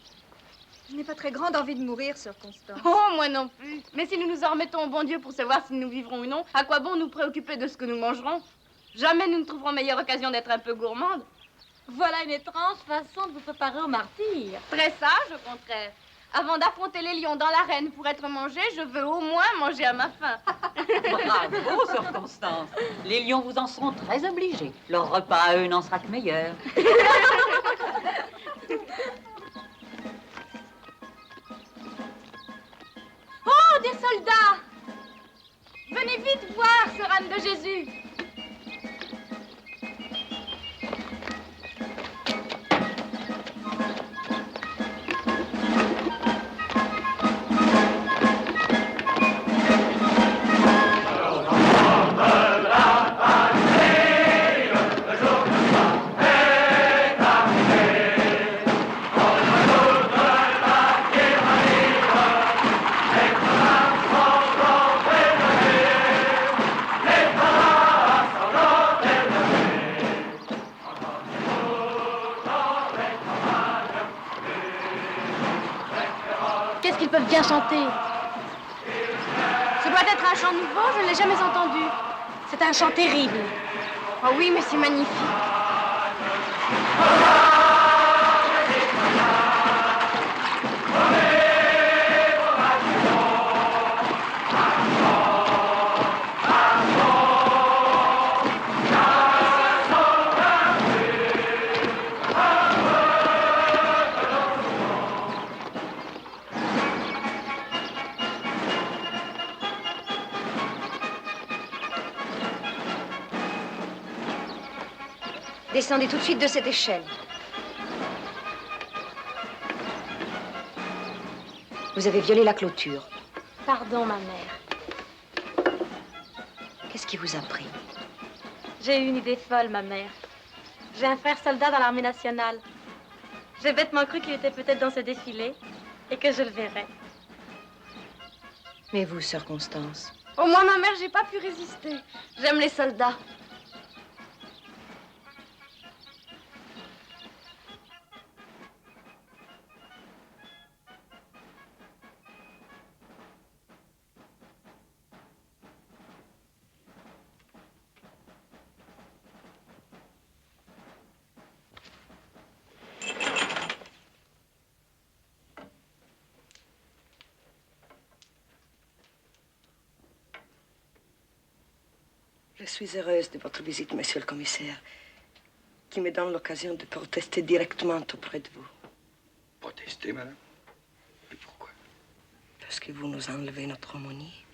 Je n'ai pas très grande envie de mourir, Sœur Constance. Oh, moi non plus. Mais si nous nous en remettons au bon Dieu pour savoir si nous vivrons ou non, à quoi bon nous préoccuper de ce que nous mangerons? Jamais nous ne trouverons meilleure occasion d'être un peu gourmandes. Voilà une étrange façon de vous préparer au martyr. Très sage, au contraire. Avant d'affronter les lions dans l'arène pour être mangé, je veux au moins manger à ma faim. Bravo, sœur Constance. Les lions vous en seront très obligés. Leur repas à eux n'en sera que meilleur. Oh, des soldats! Venez vite voir, sœur Anne de Jésus. Qu'est-ce qu'ils peuvent bien chanter? Ce doit être un chant nouveau, je ne l'ai jamais entendu. C'est un chant terrible. Oh oui, mais c'est magnifique. Descendez tout de suite de cette échelle. Vous avez violé la clôture. Pardon, ma mère. Qu'est-ce qui vous a pris? J'ai eu une idée folle, ma mère. J'ai un frère soldat dans l'armée nationale. J'ai bêtement cru qu'il était peut-être dans ce défilé et que je le verrais. Mais vous, sœur Constance? Au moins, ma mère, j'ai pas pu résister. J'aime les soldats. Je suis heureuse de votre visite, monsieur le commissaire, qui me donne l'occasion de protester directement auprès de vous. Protester, madame? Et pourquoi? Parce que vous nous enlevez notre harmonie.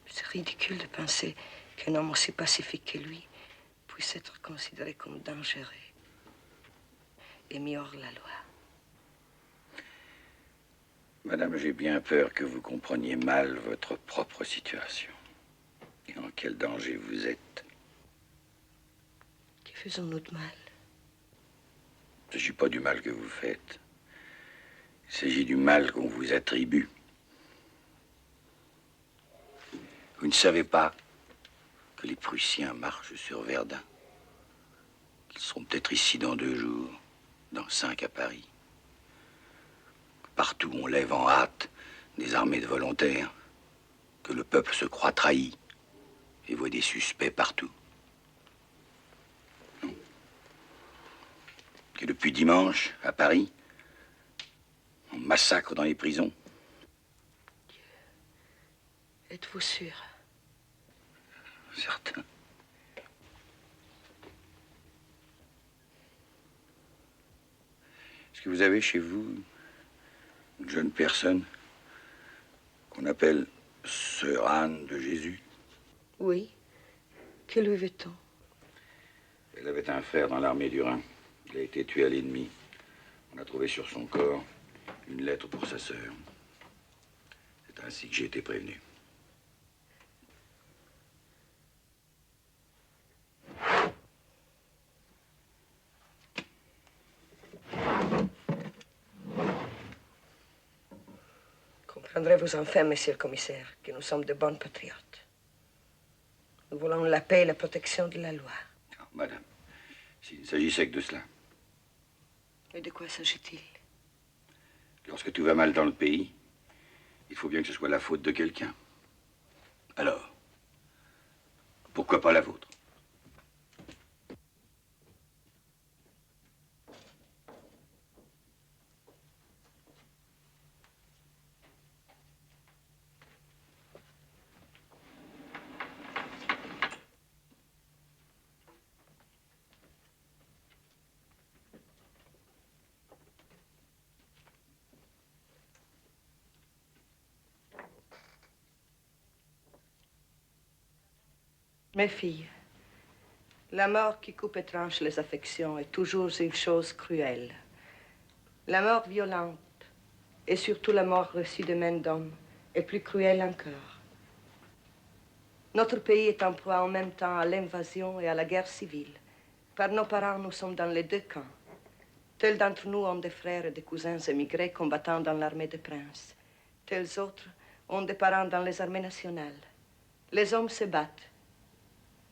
C'est ridicule de penser qu'un homme aussi pacifique que lui puisse être considéré comme dangereux et mis hors la loi. Madame, j'ai bien peur que vous compreniez mal votre propre situation. Et en quel danger vous êtes. Que faisons-nous de mal? Il ne s'agit pas du mal que vous faites. Il s'agit du mal qu'on vous attribue. Vous ne savez pas que les Prussiens marchent sur Verdun. Qu'ils seront peut-être ici dans 2 jours, dans 5 à Paris. Partout, on lève en hâte des armées de volontaires. Que le peuple se croit trahi. Et voit des suspects partout. Non. Que depuis dimanche, à Paris, on massacre dans les prisons. Êtes-vous sûr? Certain. Est-ce que vous avez chez vous une jeune personne qu'on appelle Sœur Anne de Jésus? Oui. Que lui veut-on? Elle avait un frère dans l'armée du Rhin. Il a été tué à l'ennemi. On a trouvé sur son corps une lettre pour sa sœur. C'est ainsi que j'ai été prévenu. Comprendrez-vous enfin, monsieur le commissaire, que nous sommes de bonnes patriotes. Nous voulons la paix et la protection de la loi. Non, madame, s'il ne s'agissait que de cela. Et de quoi s'agit-il? Lorsque tout va mal dans le pays, il faut bien que ce soit la faute de quelqu'un. Alors, pourquoi pas la vôtre? Mes filles, la mort qui coupe et tranche les affections est toujours une chose cruelle. La mort violente, et surtout la mort reçue de main d'homme, est plus cruelle encore. Notre pays est en proie en même temps à l'invasion et à la guerre civile. Par nos parents, nous sommes dans les deux camps. Tels d'entre nous ont des frères et des cousins émigrés combattant dans l'armée des princes. Tels autres ont des parents dans les armées nationales. Les hommes se battent.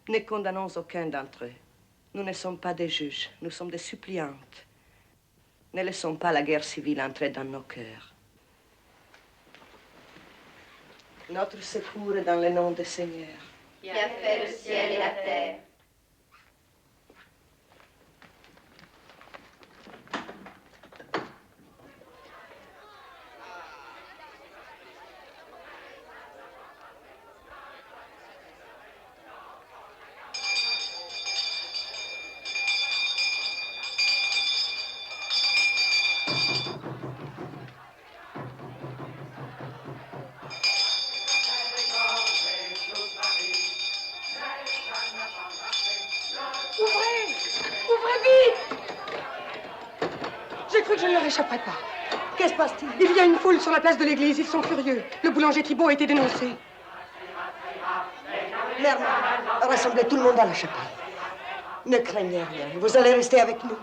Ne condamnons aucun d'entre eux. Nous ne sommes pas des juges, nous sommes des suppliantes. Ne laissons pas la guerre civile entrer dans nos cœurs. Notre secours est dans le nom du Seigneur, qui a fait le ciel et la terre. J'échapperai pas. Qu'est-ce qui se passe-t-il? Il y a une foule sur la place de l'église, ils sont furieux. Le boulanger Thibault a été dénoncé. Mère, rassemblez tout le monde à la chapelle. Ne craignez rien, vous allez rester avec nous.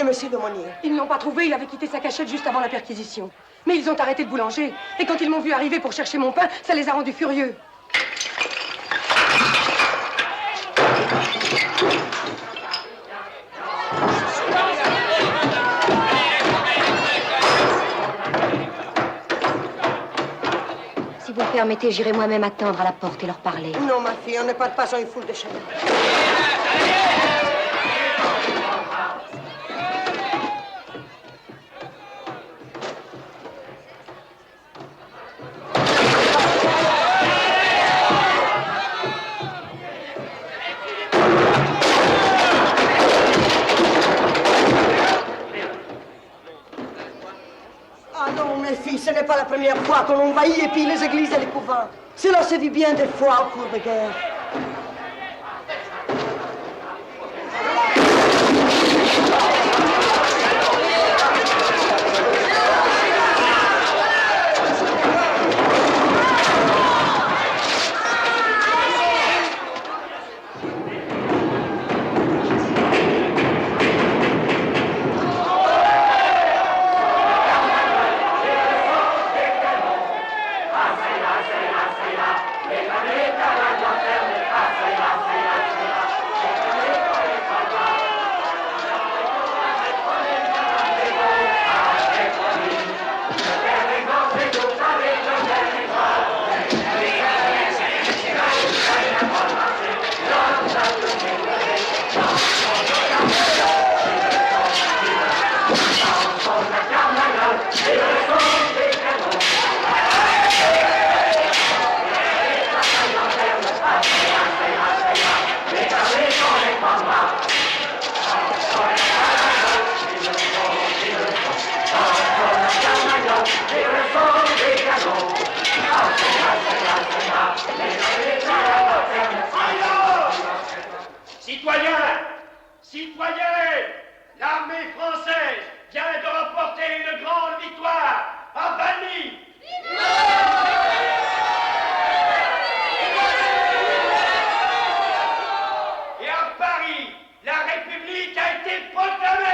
Et monsieur Lemonnier? Ils ne l'ont pas trouvé, il avait quitté sa cachette juste avant la perquisition. Mais ils ont arrêté le boulanger. Et quand ils m'ont vu arriver pour chercher mon pain, ça les a rendus furieux. Si vous le permettez, j'irai moi-même attendre à la porte et leur parler. Non, ma fille, on ne part pas sans une foule de chameaux. Ah non, mes filles, ce n'est pas la première fois qu'on envahit et pille les églises et les couvents. Cela se vit bien des fois au cours de guerre. Citoyens, citoyens, l'armée française vient de remporter une grande victoire à Valmy. Et à Paris, la République a été proclamée.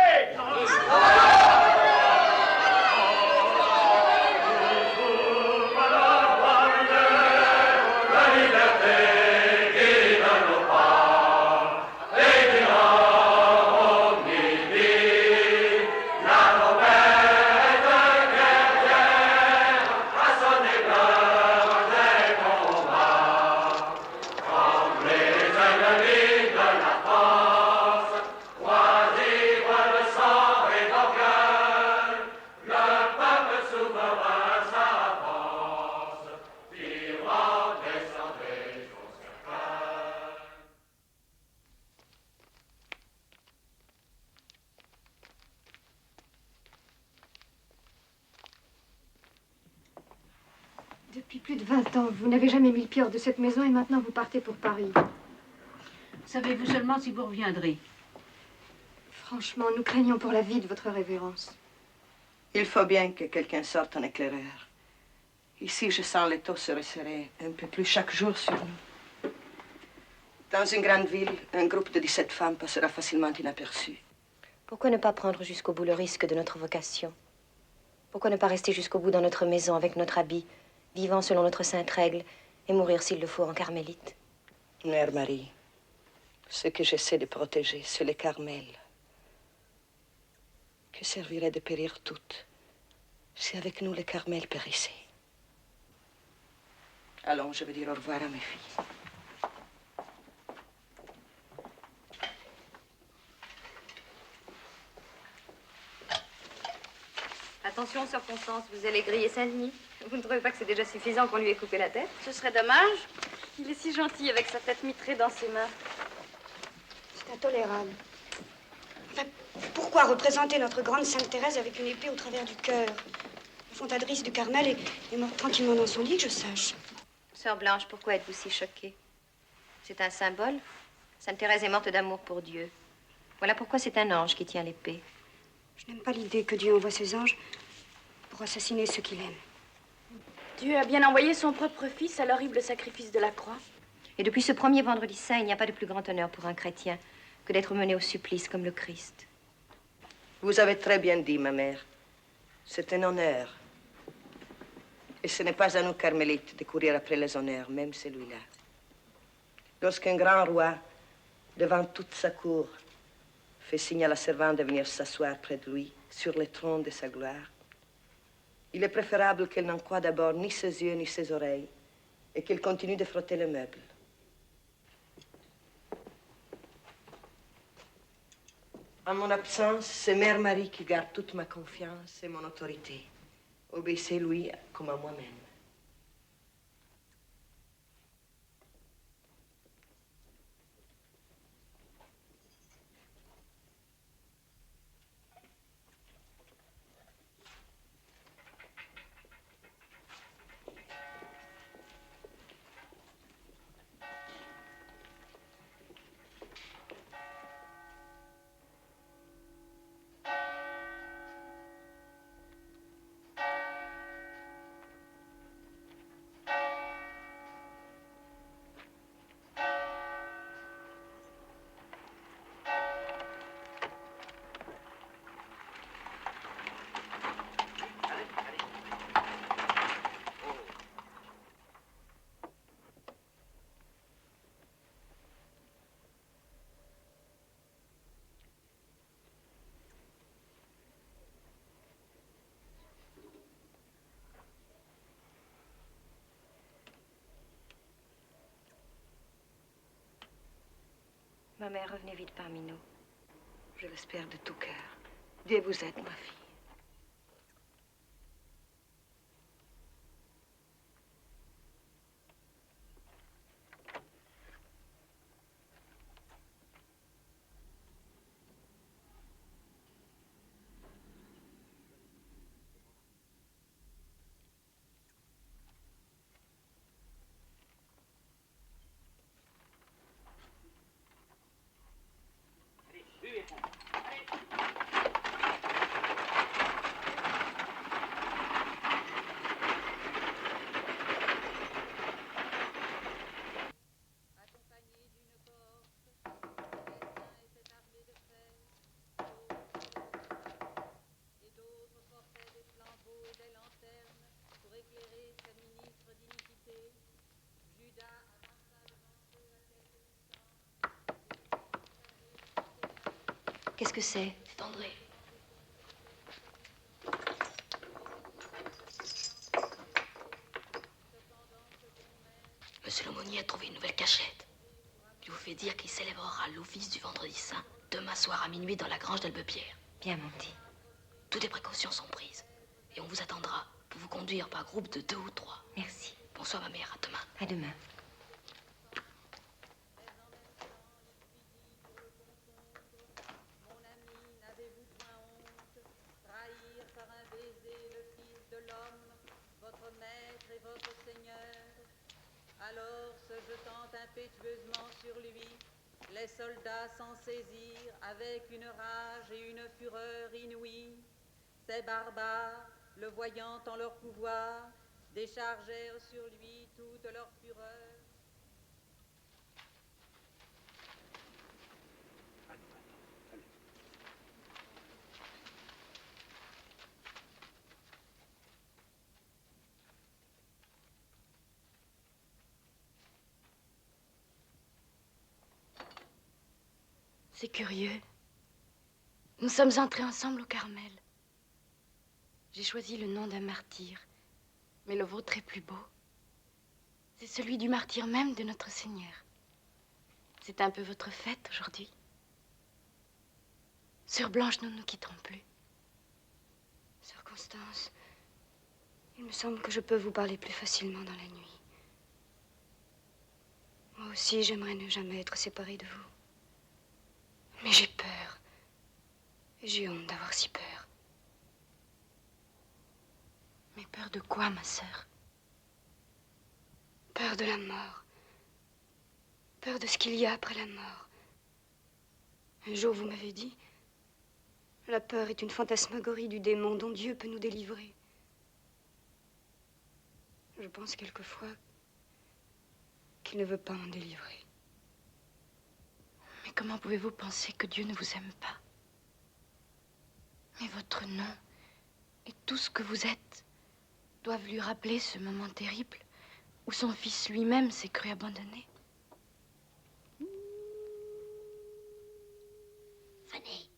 Depuis plus de 20 ans, vous n'avez jamais mis le pied hors de cette maison et maintenant vous partez pour Paris. Savez-vous seulement si vous reviendrez? Franchement, nous craignons pour la vie de votre révérence. Il faut bien que quelqu'un sorte en éclaireur. Ici, je sens l'étau se resserrer un peu plus chaque jour sur nous. Dans une grande ville, un groupe de 17 femmes passera facilement inaperçu. Pourquoi ne pas prendre jusqu'au bout le risque de notre vocation? Pourquoi ne pas rester jusqu'au bout dans notre maison avec notre habit, vivant selon notre sainte règle, et mourir s'il le faut en carmélite? Mère Marie, ce que j'essaie de protéger, c'est les Carmels. Que servirait de périr toutes si avec nous les Carmels périssaient? Allons, je vais dire au revoir à mes filles. Attention, Sœur Constance, vous allez griller Saint-Denis. Vous ne trouvez pas que c'est déjà suffisant qu'on lui ait coupé la tête? Ce serait dommage. Il est si gentil avec sa tête mitrée dans ses mains. C'est intolérable. Enfin, pourquoi représenter notre grande Sainte Thérèse avec une épée au travers du cœur? La fondatrice du Carmel est morte tranquillement dans son lit, que je sache. Sœur Blanche, pourquoi êtes-vous si choquée? C'est un symbole. Sainte Thérèse est morte d'amour pour Dieu. Voilà pourquoi c'est un ange qui tient l'épée. Je n'aime pas l'idée que Dieu envoie ses anges pour assassiner ceux qu'il aime. Dieu a bien envoyé son propre fils à l'horrible sacrifice de la croix. Et depuis ce premier vendredi saint, il n'y a pas de plus grand honneur pour un chrétien que d'être mené au supplice comme le Christ. Vous avez très bien dit, ma mère. C'est un honneur. Et ce n'est pas à nous, carmélites, de courir après les honneurs, même celui-là. Lorsqu'un grand roi, devant toute sa cour, fait signe à la servante de venir s'asseoir près de lui, sur le trône de sa gloire, il est préférable qu'elle n'en croie d'abord ni ses yeux ni ses oreilles, et qu'elle continue de frotter le meuble. En mon absence, c'est Mère Marie qui garde toute ma confiance et mon autorité. Obéissez-lui comme à moi-même. Ma mère, revenez vite parmi nous. Je l'espère de tout cœur. Dieu vous aide, ma fille. Qu'est-ce que c'est? C'est André. Monsieur l'aumônier a trouvé une nouvelle cachette. Je vous fais dire qu'il célébrera l'office du vendredi saint demain soir à minuit dans la grange d'Albepierre. Bien, mon petit. Toutes les précautions sont prises. Et on vous attendra pour vous conduire par groupe de 2 ou 3. Merci. Bonsoir, ma mère. À demain. À demain. Alors, se jetant impétueusement sur lui, Les soldats s'en saisirent avec une rage et une fureur inouïes. Ces barbares, le voyant en leur pouvoir, déchargèrent sur lui toute leur fureur. C'est curieux. Nous sommes entrés ensemble au Carmel. J'ai choisi le nom d'un martyr, mais le vôtre est plus beau. C'est celui du martyr même de notre Seigneur. C'est un peu votre fête aujourd'hui. Sœur Blanche, nous ne nous quitterons plus. Sœur Constance, il me semble que je peux vous parler plus facilement dans la nuit. Moi aussi, j'aimerais ne jamais être séparée de vous. Mais j'ai peur. Et j'ai honte d'avoir si peur. Mais peur de quoi, ma sœur? Peur de la mort. Peur de ce qu'il y a après la mort. Un jour, vous m'avez dit, la peur est une fantasmagorie du démon dont Dieu peut nous délivrer. Je pense quelquefois qu'il ne veut pas m'en délivrer. Mais comment pouvez-vous penser que Dieu ne vous aime pas? Mais votre nom et tout ce que vous êtes doivent lui rappeler ce moment terrible où son fils lui-même s'est cru abandonné. Venez.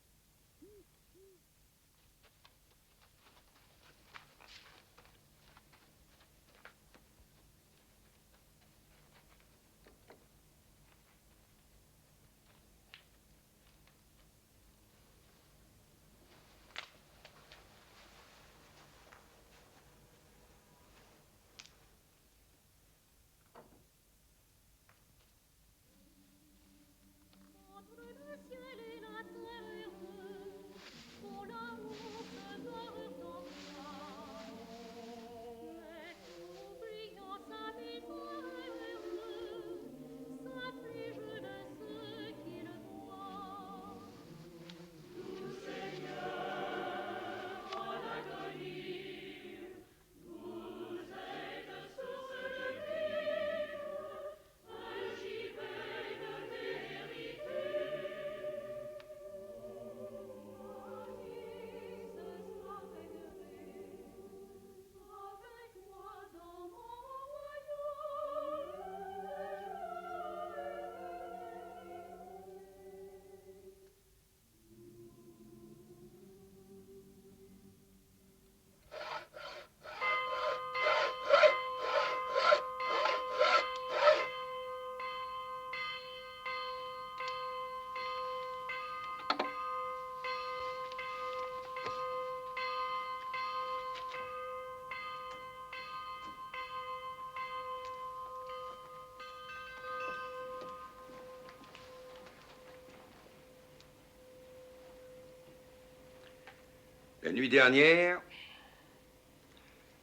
La nuit dernière,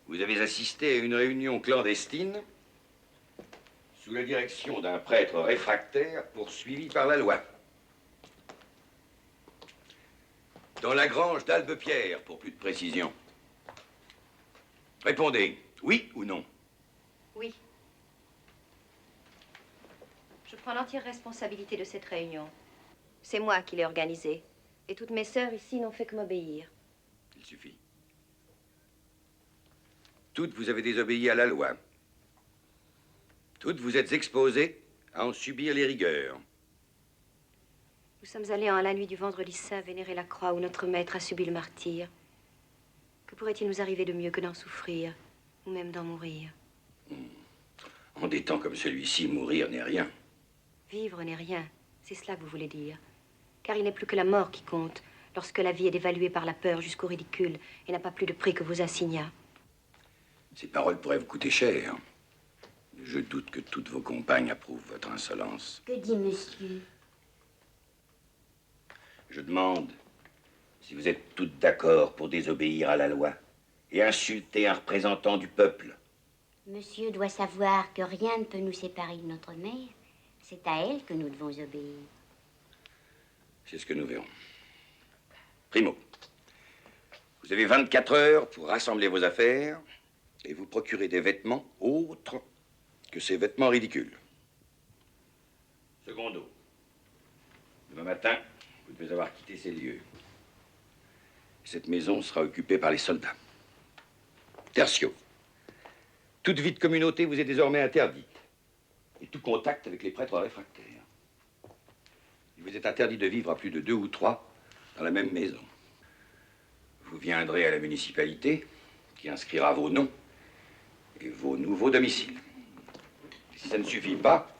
vous avez assisté à une réunion clandestine sous la direction d'un prêtre réfractaire poursuivi par la loi. Dans la grange d'Albepierre, pour plus de précision. Répondez, oui ou non? Oui. Je prends l'entière responsabilité de cette réunion. C'est moi qui l'ai organisée. Et toutes mes sœurs ici n'ont fait que m'obéir. Il suffit. Toutes vous avez désobéi à la loi. Toutes vous êtes exposées à en subir les rigueurs. Nous sommes allés en la nuit du vendredi saint vénérer la croix où notre maître a subi le martyre. Que pourrait-il nous arriver de mieux que d'en souffrir, ou même d'en mourir? En des temps comme celui-ci, mourir n'est rien. Vivre n'est rien, c'est cela que vous voulez dire. Car il n'est plus que la mort qui compte, lorsque la vie est dévaluée par la peur jusqu'au ridicule et n'a pas plus de prix que vos assignats. Ces paroles pourraient vous coûter cher. Je doute que toutes vos compagnes approuvent votre insolence. Que dit monsieur? Je demande si vous êtes toutes d'accord pour désobéir à la loi et insulter un représentant du peuple. Monsieur doit savoir que rien ne peut nous séparer de notre mère. C'est à elle que nous devons obéir. C'est ce que nous verrons. Primo, vous avez 24 heures pour rassembler vos affaires et vous procurer des vêtements autres que ces vêtements ridicules. Secondo, demain matin, vous devez avoir quitté ces lieux. Cette maison sera occupée par les soldats. Tertio, toute vie de communauté vous est désormais interdite. Et tout contact avec les prêtres réfractaires. Il vous est interdit de vivre à plus de 2 ou 3 dans la même maison. Vous viendrez à la municipalité qui inscrira vos noms et vos nouveaux domiciles. Et si ça ne suffit pas,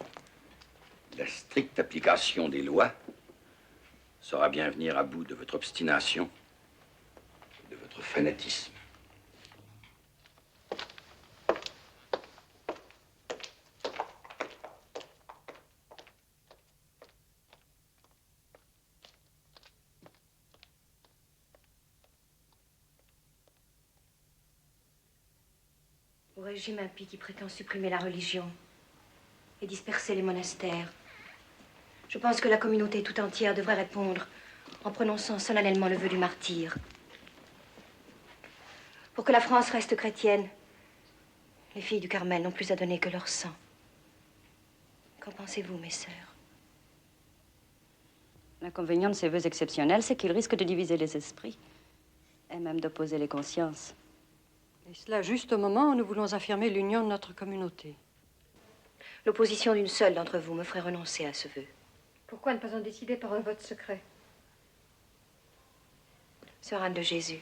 la stricte application des lois saura bien venir à bout de votre obstination et de votre fanatisme. Au régime impie qui prétend supprimer la religion et disperser les monastères, je pense que la communauté tout entière devrait répondre en prononçant solennellement le vœu du martyr. Pour que la France reste chrétienne, les filles du Carmel n'ont plus à donner que leur sang. Qu'en pensez-vous, mes sœurs? L'inconvénient de ces vœux exceptionnels, c'est qu'ils risquent de diviser les esprits et même d'opposer les consciences. Et cela juste au moment où nous voulons affirmer l'union de notre communauté. L'opposition d'une seule d'entre vous me ferait renoncer à ce vœu. Pourquoi ne pas en décider par un vote secret? Sœur Anne de Jésus,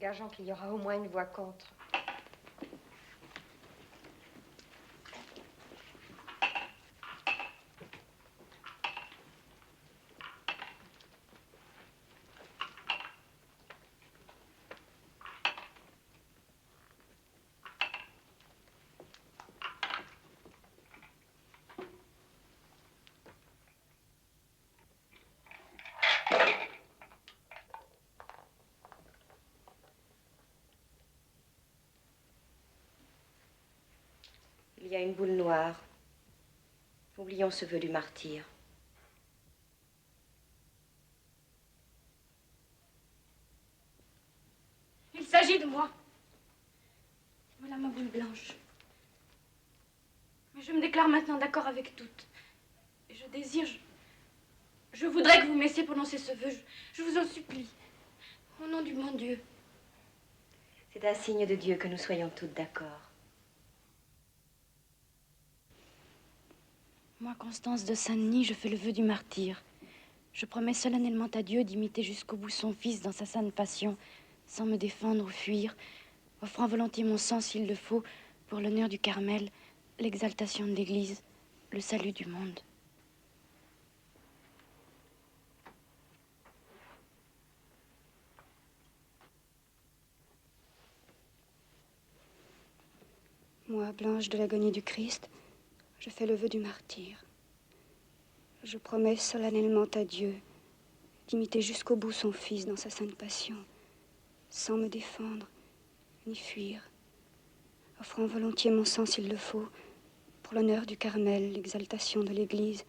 gageons qu'il y aura au moins une voix contre. il y a une boule noire. Oublions ce vœu du martyr. Il s'agit de moi. Voilà ma boule blanche. Mais je me déclare maintenant d'accord avec toutes. Et je désire, je voudrais que vous me laissiez prononcer ce vœu. Je vous en supplie. Au nom du bon Dieu. C'est un signe de Dieu que nous soyons toutes d'accord. Moi, Constance de Saint-Denis, je fais le vœu du martyr. Je promets solennellement à Dieu d'imiter jusqu'au bout son Fils dans sa sainte passion, sans me défendre ou fuir, offrant volontiers mon sang s'il le faut, pour l'honneur du Carmel, l'exaltation de l'Église, le salut du monde. Moi, Blanche de l'agonie du Christ, je fais le vœu du martyr. Je promets solennellement à Dieu d'imiter jusqu'au bout son Fils dans sa sainte passion, sans me défendre ni fuir, offrant volontiers mon sang s'il le faut, pour l'honneur du Carmel, l'exaltation de l'Église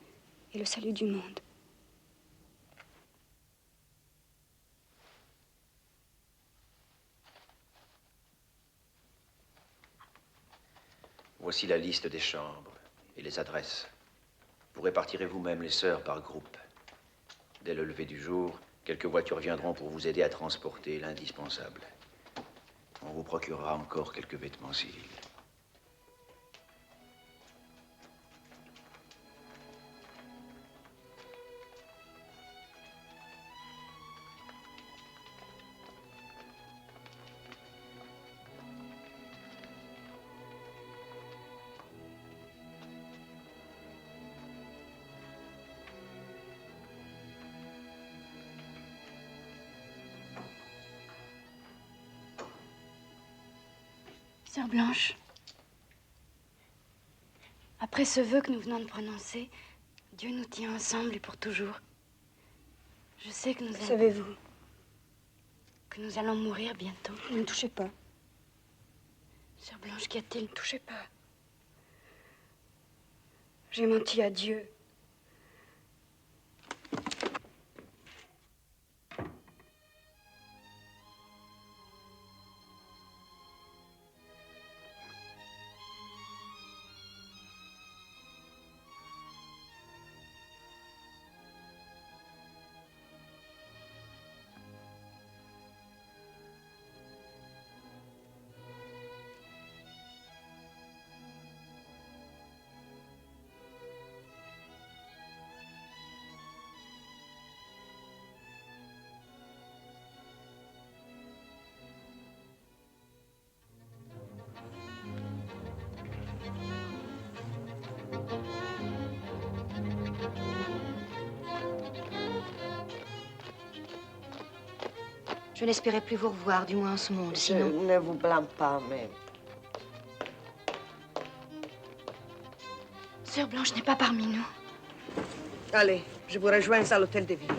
et le salut du monde. Voici la liste des chambres et les adresses. Vous répartirez vous-même les sœurs par groupe. Dès le lever du jour, quelques voitures viendront pour vous aider à transporter l'indispensable. On vous procurera encore quelques vêtements civils. Sœur Blanche, Après ce vœu que nous venons de prononcer, Dieu nous tient ensemble et pour toujours. Je sais que nous allons... Savez-vous? Que nous allons mourir bientôt. Ne me touchez pas. Sœur Blanche, qu'y a-t-il? Ne me touchez pas. J'ai menti à Dieu. Je n'espérais plus vous revoir, du moins en ce monde, Je sinon... ne vous blâme pas, mais... Sœur Blanche n'est pas parmi nous. Allez, je vous rejoins à l'hôtel de ville.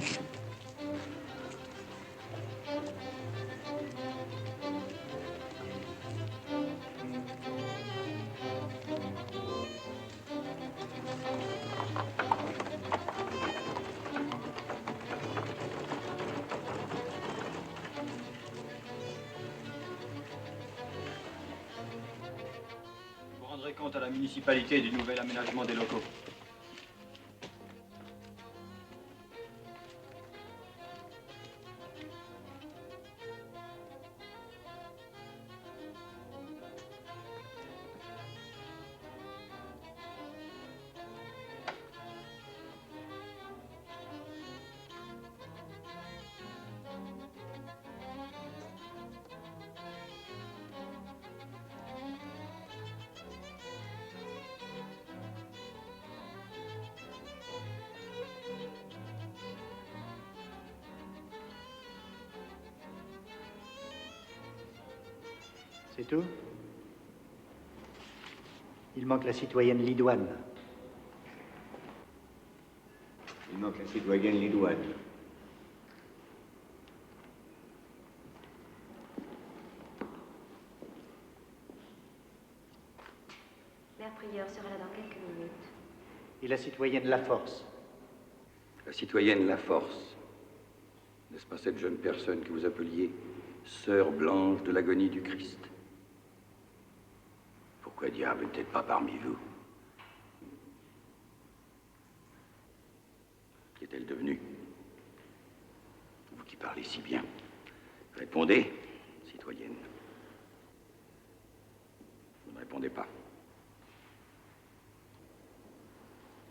Vous rendrez compte à la municipalité du nouvel aménagement des locaux. C'est tout? Il manque la citoyenne Lidoine. Il manque la citoyenne Lidoine. Mère Prieure sera là dans quelques minutes. Et la citoyenne Laforce. La citoyenne Laforce. N'est-ce pas cette jeune personne que vous appeliez Sœur Blanche de l'agonie du Christ? Pourquoi diable n'était pas parmi vous? Qu'est-elle devenue? Vous qui parlez si bien. Répondez, citoyenne. Vous ne répondez pas.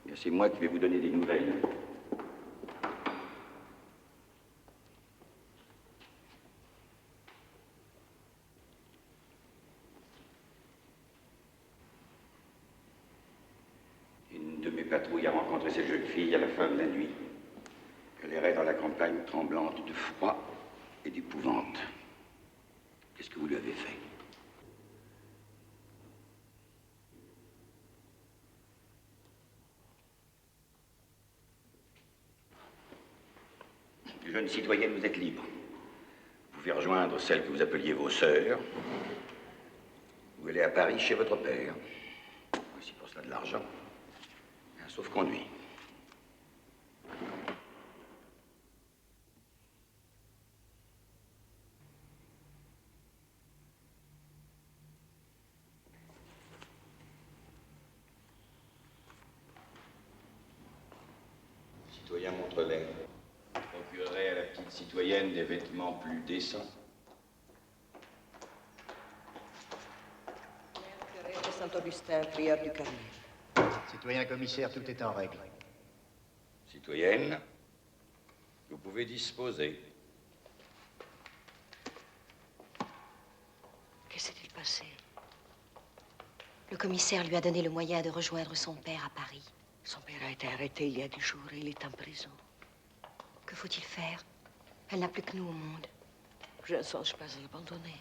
Bien, c'est moi qui vais vous donner des nouvelles. Une de mes patrouilles a rencontré cette jeune fille à la fin de la nuit. Elle errait dans la campagne tremblante de froid et d'épouvante. Qu'est-ce que vous lui avez fait? Jeune citoyenne, vous êtes libre. Vous pouvez rejoindre celles que vous appeliez vos sœurs. Vous allez à Paris chez votre père. Aussi pour cela de l'argent. Un sauf-conduit. Citoyen Montrelet, procurerait à la petite citoyenne des vêtements plus décents. Mère de Saint-Augustin, prieur du Carmel. Citoyen commissaire, tout est en règle. Citoyenne, vous pouvez disposer. Que s'est-il passé? Le commissaire lui a donné le moyen de rejoindre son père à Paris. Son père a été arrêté il y a 10 jours et il est en prison. Que faut-il faire? Elle n'a plus que nous au monde. Je ne songe pas à l'abandonner.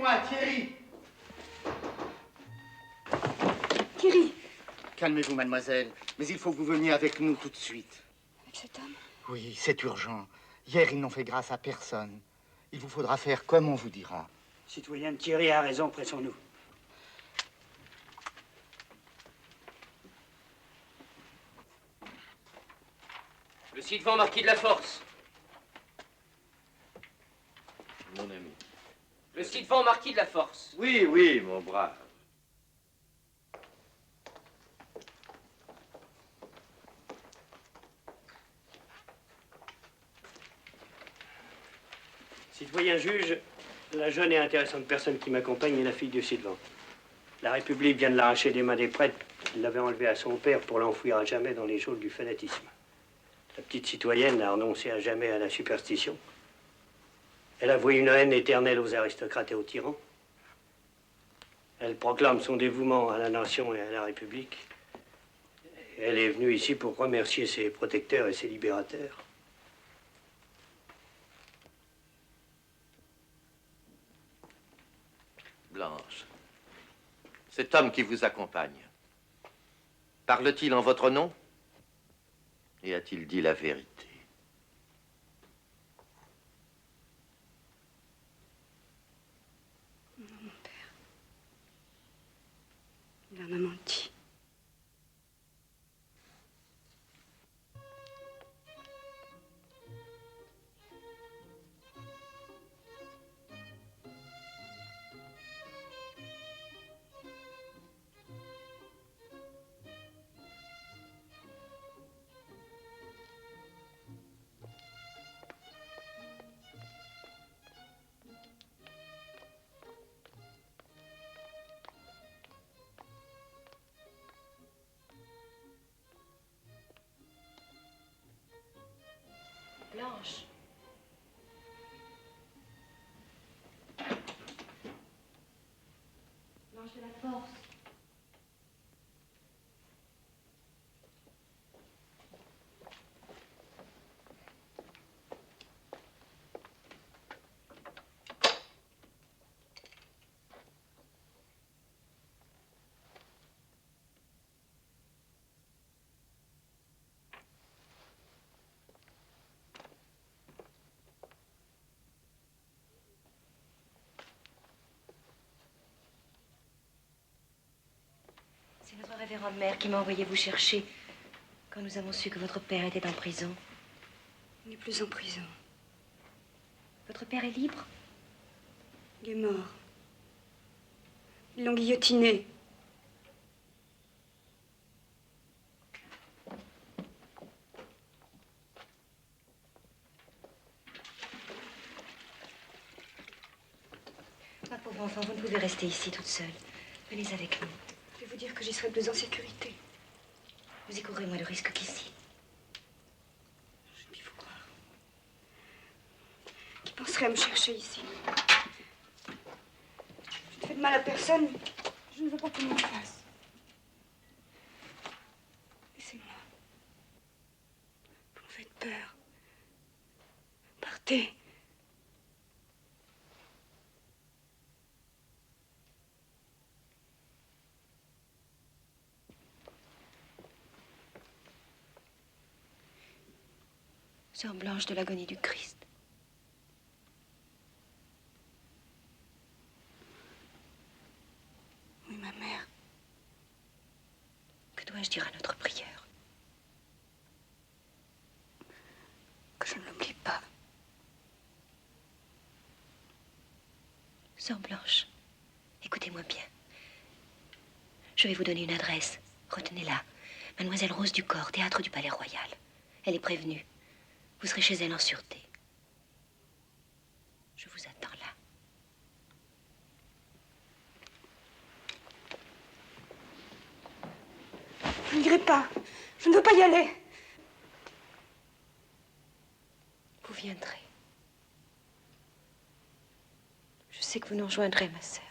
Suivez-moi, Thierry. Thierry. Calmez-vous, mademoiselle. Mais il faut que vous veniez avec nous tout de suite. Avec cet homme? Oui, c'est urgent. Hier, ils n'ont fait grâce à personne. Il vous faudra faire comme on vous dira. Citoyenne Thierry a raison, pressons-nous. Le ci-devant marquis de la Force. Mon ami. Le ci-devant marquis de la Force. Oui, oui, mon brave. Citoyen juge, la jeune et intéressante personne qui m'accompagne est la fille du ci-devant. La République vient de l'arracher des mains des prêtres. Il l'avait enlevée à son père pour l'enfouir à jamais dans les geôles du fanatisme. La petite citoyenne a renoncé à jamais à la superstition. Elle a voué une haine éternelle aux aristocrates et aux tyrans. Elle proclame son dévouement à la nation et à la République. Elle est venue ici pour remercier ses protecteurs et ses libérateurs. Blanche, cet homme qui vous accompagne, parle-t-il en votre nom? Et a-t-il dit la vérité? Non, mon père. Il en a menti. Blanche. Blanche de la Force. C'est notre révérende mère qui m'a envoyé vous chercher quand nous avons su que votre père était en prison. Il n'est plus en prison. Votre père est libre? Il est mort. Ils l'ont guillotiné. Ma pauvre enfant, vous ne pouvez rester ici toute seule. Venez avec nous. Je vais vous dire que j'y serai plus en sécurité. Vous y courrez moins de risques qu'ici. Je puis vous croire. Qui penserait à me chercher ici? Je ne fais de mal à personne. Je ne veux pas qu'on m'en fasse. Laissez-moi. Vous me faites peur. Partez. Sœur Blanche de l'agonie du Christ. Oui, ma mère. Que dois-je dire à notre prière? Que je ne l'oublie pas. Sœur Blanche, écoutez-moi bien. Je vais vous donner une adresse. Retenez-la. Mademoiselle Rose du Corps, théâtre du Palais Royal. Elle est prévenue. Vous serez chez elle en sûreté. Je vous attends là. Je n'irai pas. Je ne veux pas y aller. Vous viendrez. Je sais que vous nous rejoindrez, ma sœur.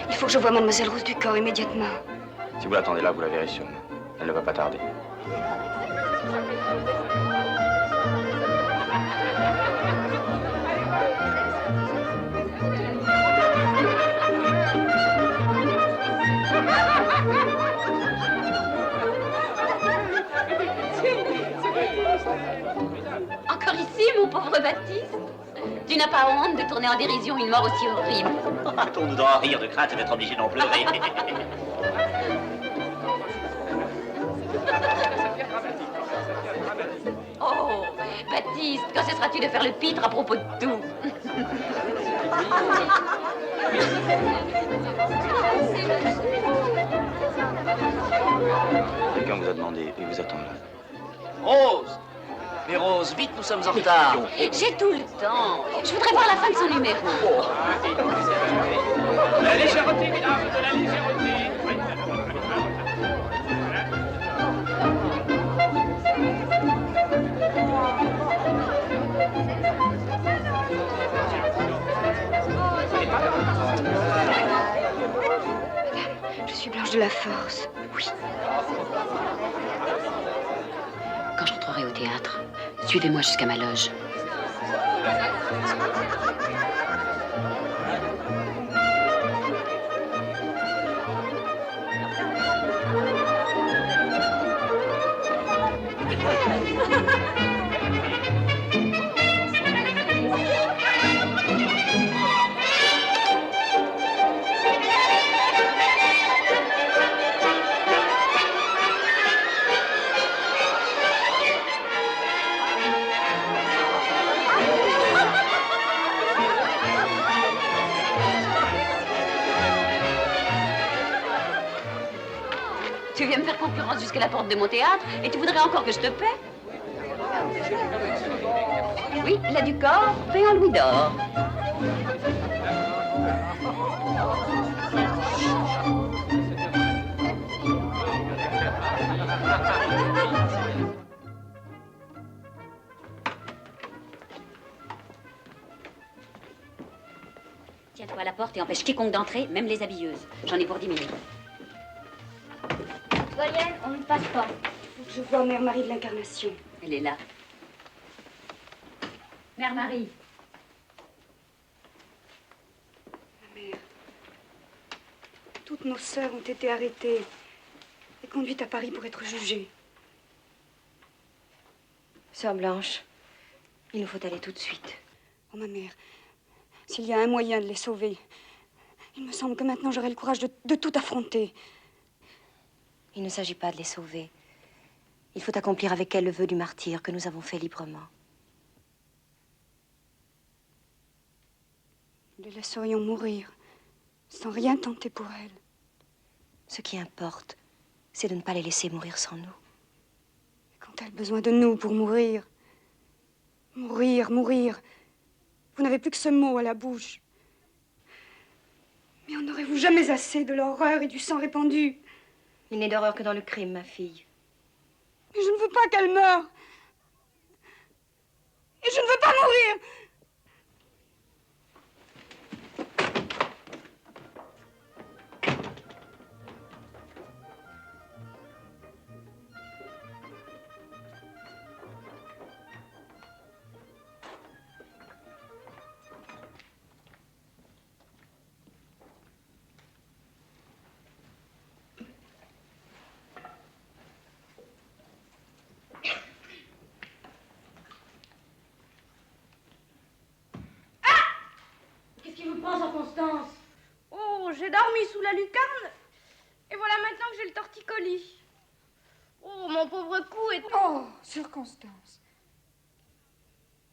Il faut que je voie Mademoiselle Rose du Corps immédiatement. Si vous l'attendez là, vous la verrez sûrement. Elle ne va pas tarder. Encore ici, mon pauvre Baptiste? Tu n'as pas honte de tourner en dérision une mort aussi horrible? Hâtons-nous d'en rire de crainte d'être obligés d'en pleurer. Oh, Baptiste, quand cesseras-tu de faire le pitre à propos de tout? Quelqu'un vous a demandé et vous attend là. Rose! Mais Rose, vite, nous sommes en retard. J'ai tout le temps. Je voudrais voir la fin de son numéro. La légèreté, mesdames, de la légèreté. Je suis Blanche de la Force. Oui. Quand je rentrerai au théâtre, suivez-moi jusqu'à ma loge. Tu viens me faire concurrence jusqu'à la porte de mon théâtre et tu voudrais encore que je te paie? Oui, là du corps, paie en louis d'or. Tiens-toi à la porte et empêche quiconque d'entrer, même les habilleuses. J'en ai pour 10 minutes. Doyenne, on ne passe pas. Il faut que je voie Mère Marie de l'Incarnation. Elle est là. Mère Marie. Ma mère, toutes nos sœurs ont été arrêtées et conduites à Paris pour être jugées. Sœur Blanche, il nous faut aller tout de suite. Oh, ma mère, s'il y a un moyen de les sauver, il me semble que maintenant j'aurai le courage de tout affronter. Il ne s'agit pas de les sauver. Il faut accomplir avec elles le vœu du martyre que nous avons fait librement. Nous les laisserions mourir, sans rien tenter pour elles. Ce qui importe, c'est de ne pas les laisser mourir sans nous. Quand elles ont besoin de nous pour mourir, mourir, mourir, vous n'avez plus que ce mot à la bouche. Mais en aurez-vous jamais assez de l'horreur et du sang répandu? Il n'est d'horreur que dans le crime, ma fille. Mais je ne veux pas qu'elle meure. Et je ne veux pas mourir. Constance. Oh, j'ai dormi sous la lucarne. Et voilà maintenant que j'ai le torticolis. Oh, mon pauvre cou est... Oh, sœur Constance.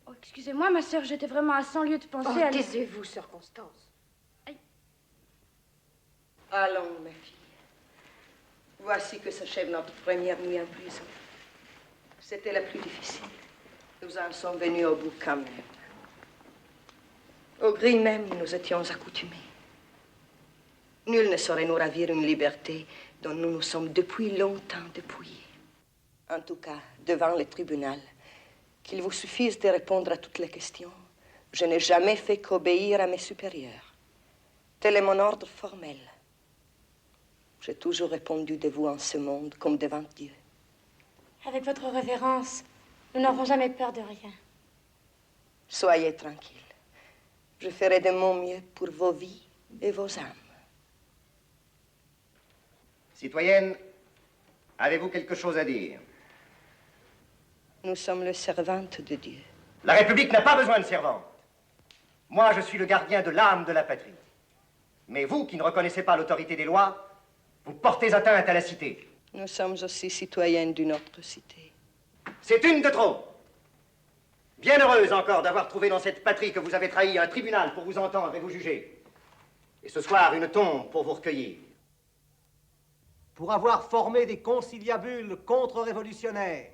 Oh, excusez-moi, ma sœur, j'étais vraiment à 100 lieues de penser à... Taisez-vous, sœur Constance. Aïe. Allons, ma fille. Voici que s'achève notre première nuit en prison. C'était la plus difficile. Nous en sommes venus au bout quand même. Au gris même, nous étions accoutumés. Nul ne saurait nous ravir une liberté dont nous nous sommes depuis longtemps dépouillés. En tout cas, devant le tribunal, qu'il vous suffise de répondre à toutes les questions. Je n'ai jamais fait qu'obéir à mes supérieurs. Tel est mon ordre formel. J'ai toujours répondu de vous en ce monde comme devant Dieu. Avec votre révérence, nous n'aurons jamais peur de rien. Soyez tranquille. Je ferai de mon mieux pour vos vies et vos âmes. Citoyenne, avez-vous quelque chose à dire? Nous sommes les servantes de Dieu. La République n'a pas besoin de servantes. Moi, je suis le gardien de l'âme de la patrie. Mais vous, qui ne reconnaissez pas l'autorité des lois, vous portez atteinte à la cité. Nous sommes aussi citoyennes d'une autre cité. C'est une de trop. Bien heureuse encore d'avoir trouvé dans cette patrie que vous avez trahi un tribunal pour vous entendre et vous juger. Et ce soir, une tombe pour vous recueillir. Pour avoir formé des conciliabules contre-révolutionnaires,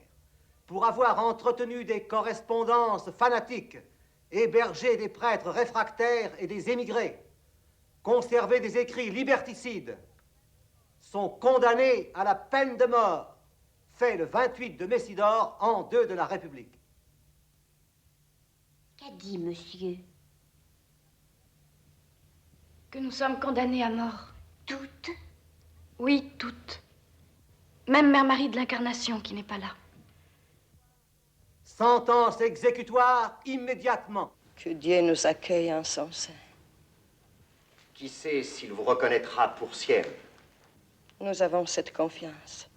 pour avoir entretenu des correspondances fanatiques, hébergé des prêtres réfractaires et des émigrés, conservé des écrits liberticides, sont condamnés à la peine de mort, fait le 28 de Messidor, an 2 de la République. Qu'a dit monsieur? Que nous sommes condamnés à mort. Toutes? Oui, toutes. Même Mère Marie de l'Incarnation qui n'est pas là. Sentence exécutoire immédiatement. Que Dieu nous accueille en son sein. Qui sait s'il vous reconnaîtra pour sienne? Nous avons cette confiance,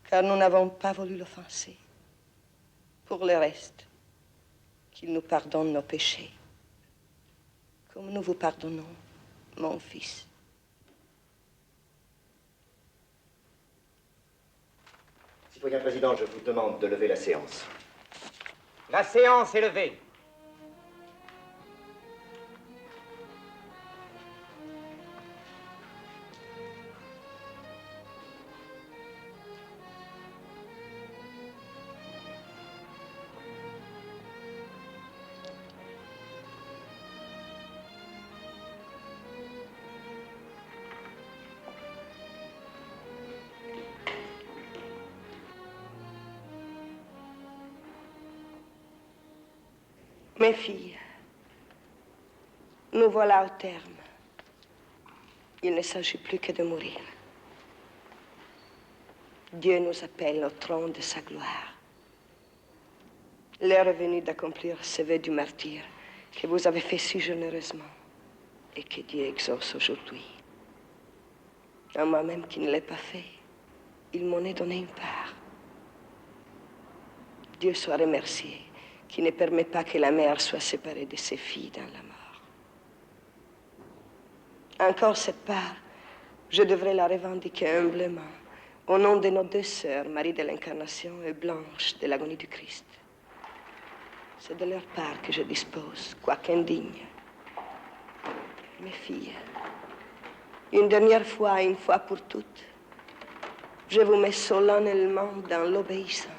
car nous n'avons pas voulu l'offenser. Pour le reste, qu'il nous pardonne nos péchés, comme nous vous pardonnons, mon fils. Citoyen président, je vous demande de lever la séance. La séance est levée. Mes filles, nous voilà au terme. Il ne s'agit plus que de mourir. Dieu nous appelle au trône de sa gloire. L'heure est venue d'accomplir ce vœu du martyr que vous avez fait si généreusement et que Dieu exauce aujourd'hui. À moi-même qui ne l'ai pas fait, il m'en est donné une part. Dieu soit remercié, qui ne permet pas que la mère soit séparée de ses filles dans la mort. Encore cette part, je devrais la revendiquer humblement, au nom de nos deux sœurs, Marie de l'Incarnation et Blanche de l'agonie du Christ. C'est de leur part que je dispose, quoique indigne. Mes filles, une dernière fois, une fois pour toutes, je vous mets solennellement dans l'obéissance.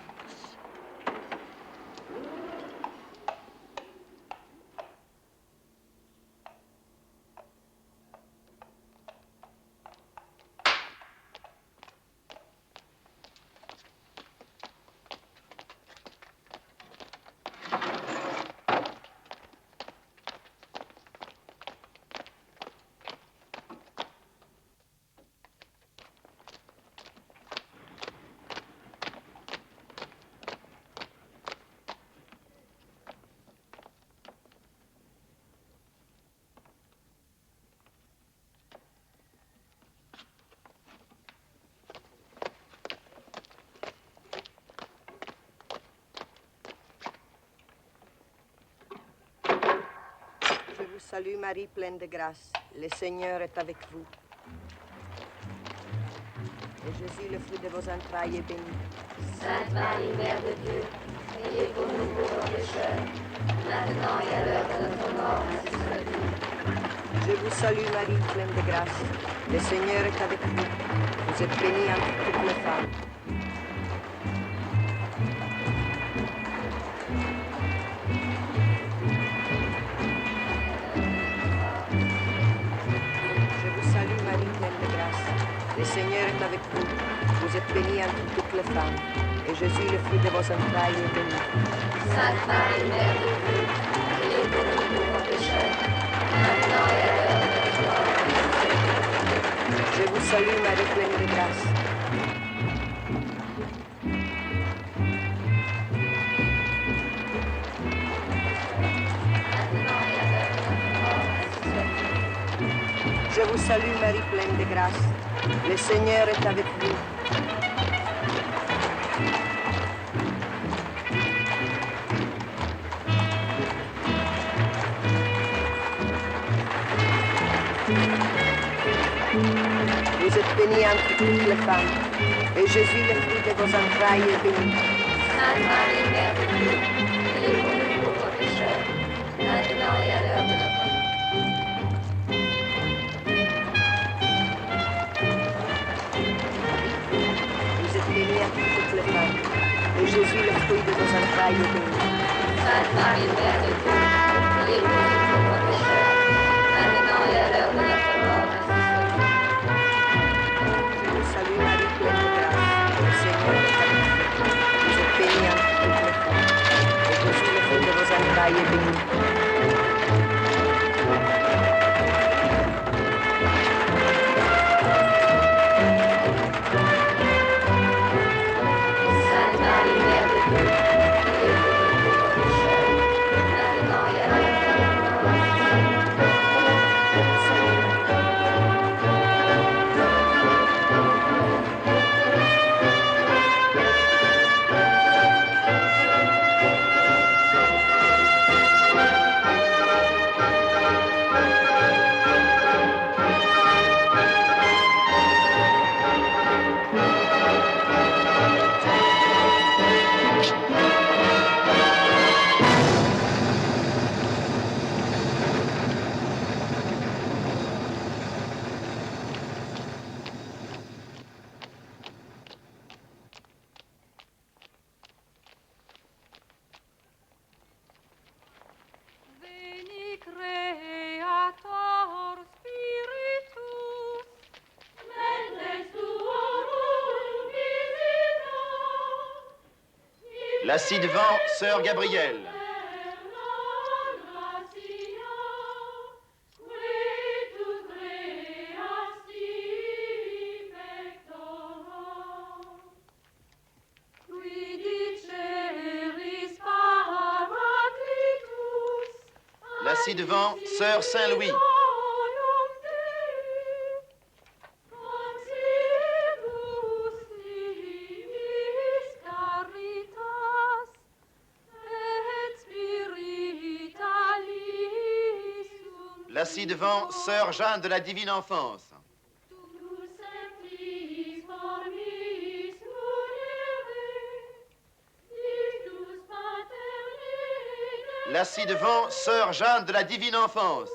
Je vous salue, Marie, pleine de grâce. Le Seigneur est avec vous. Et Jésus, le fruit de vos entrailles, est béni. Sainte Marie, Mère de Dieu, priez pour nous pauvres pécheurs, maintenant et à l'heure de notre mort. Ainsi soit-il. Je vous salue, Marie, pleine de grâce. Le Seigneur est avec vous. Vous êtes bénie entre toutes les femmes. Le Seigneur est avec vous. Vous Vous êtes bénie entre toutes les femmes, et Jésus, le fruit de vos entrailles, est béni. Sainte Marie, Mère de Dieu, priez pour nous pauvres pécheurs, maintenant et à l'heure de notre mort. Je vous salue, Marie pleine de grâce. Je vous salue, Marie pleine de grâce. Le Seigneur est avec vous. Vous êtes bénie entre toutes les femmes, et Jésus, le fruit de vos entrailles, est béni. Sainte Marie, Mère de Dieu, priez pour nous pauvres pécheurs, maintenant et à l'heure de notre mort. Bénie entre toutes les femmes, et Jésus, le fruit de vos entrailles, est béni. Sainte Marie, Mère de Dieu, priez pour nous pauvres pécheurs, maintenant et à l'heure de notre mort. Je vous salue, Marie pleine de grâce, le Seigneur est avec vous. Vous êtes bénie entre toutes les femmes, et Jésus, le fruit de vos entrailles, est béni. La ci-devant, sœur Gabrielle. La ci-devant, sœur Saint-Louis. La ci-devant, sœur Jeanne de la Divine Enfance. La ci-devant, sœur Jeanne de la Divine Enfance.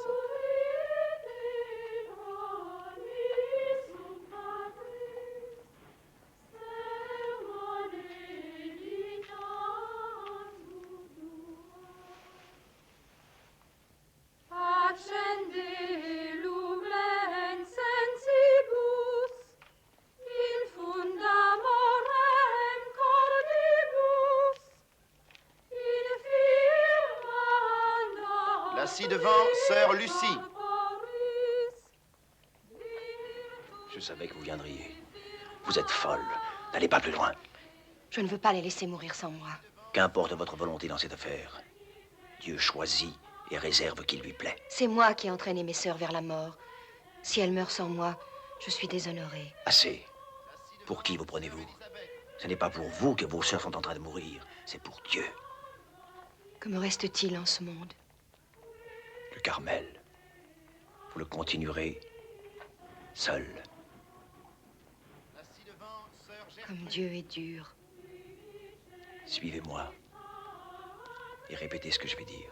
La ci-devant, sœur Lucie. Je savais que vous viendriez. Vous êtes folle. N'allez pas plus loin. Je ne veux pas les laisser mourir sans moi. Qu'importe votre volonté dans cette affaire. Dieu choisit et réserve qui lui plaît. C'est moi qui ai entraîné mes sœurs vers la mort. Si elles meurent sans moi, je suis déshonorée. Assez. Pour qui vous prenez-vous? Ce n'est pas pour vous que vos sœurs sont en train de mourir. C'est pour Dieu. Que me reste-t-il en ce monde? Le Carmel. Vous le continuerez seul. Comme Dieu est dur. Suivez-moi et répétez ce que je vais dire.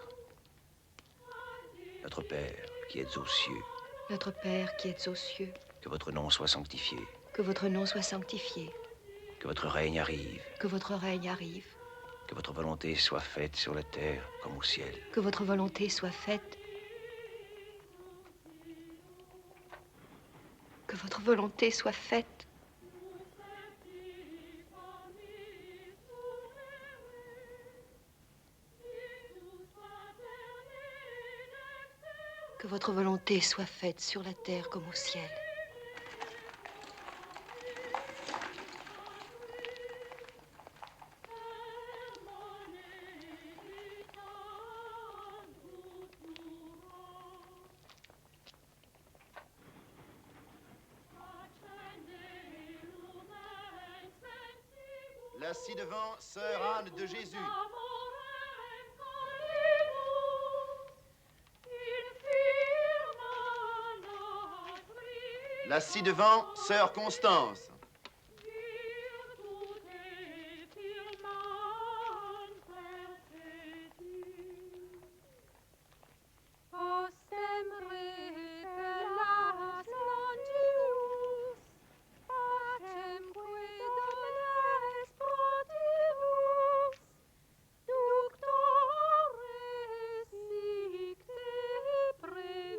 Notre Père qui êtes aux cieux. Notre Père qui êtes aux cieux. Que votre nom soit sanctifié. Que votre nom soit sanctifié. Que votre règne arrive. Que votre règne arrive. Que votre volonté soit faite sur la terre comme au ciel. Que votre volonté soit faite. Que votre volonté soit faite. Que votre volonté soit faite sur la terre comme au ciel. Là ci-devant, sœur Anne de Jésus. Là ci-devant, sœur Constance.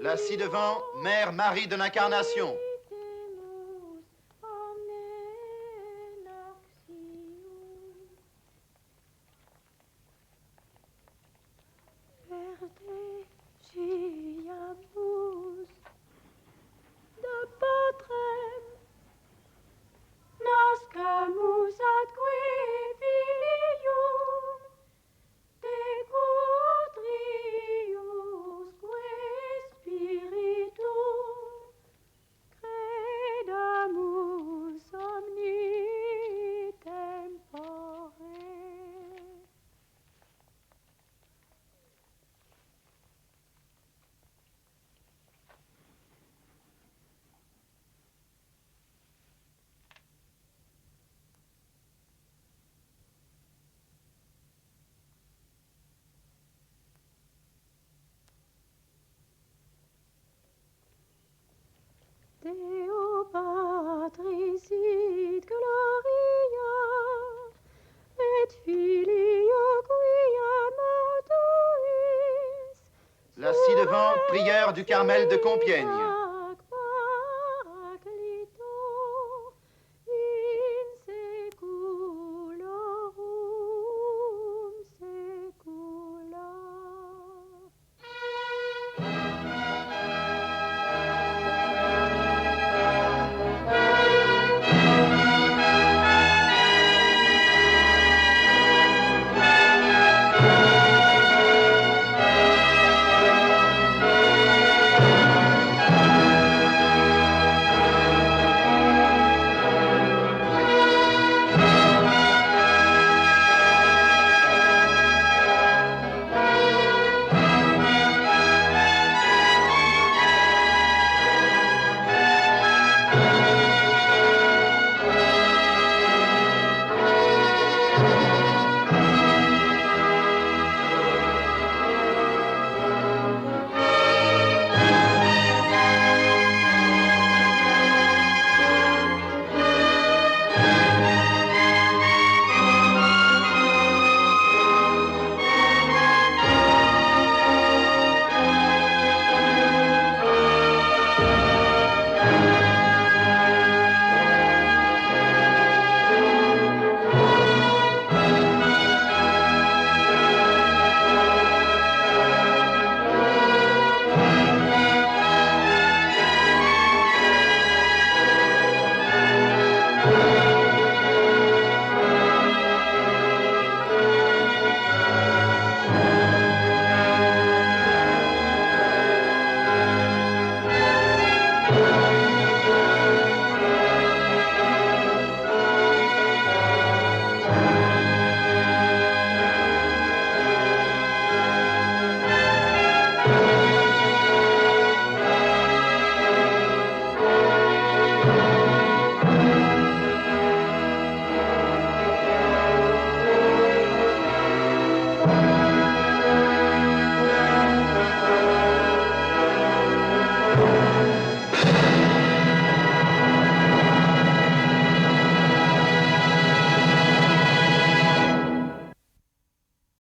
Là ci-devant, Mère Marie de l'Incarnation. Deo Patris sit gloria et Filio quia mortuis Là ci-devant, prieur du Carmel de Compiègne.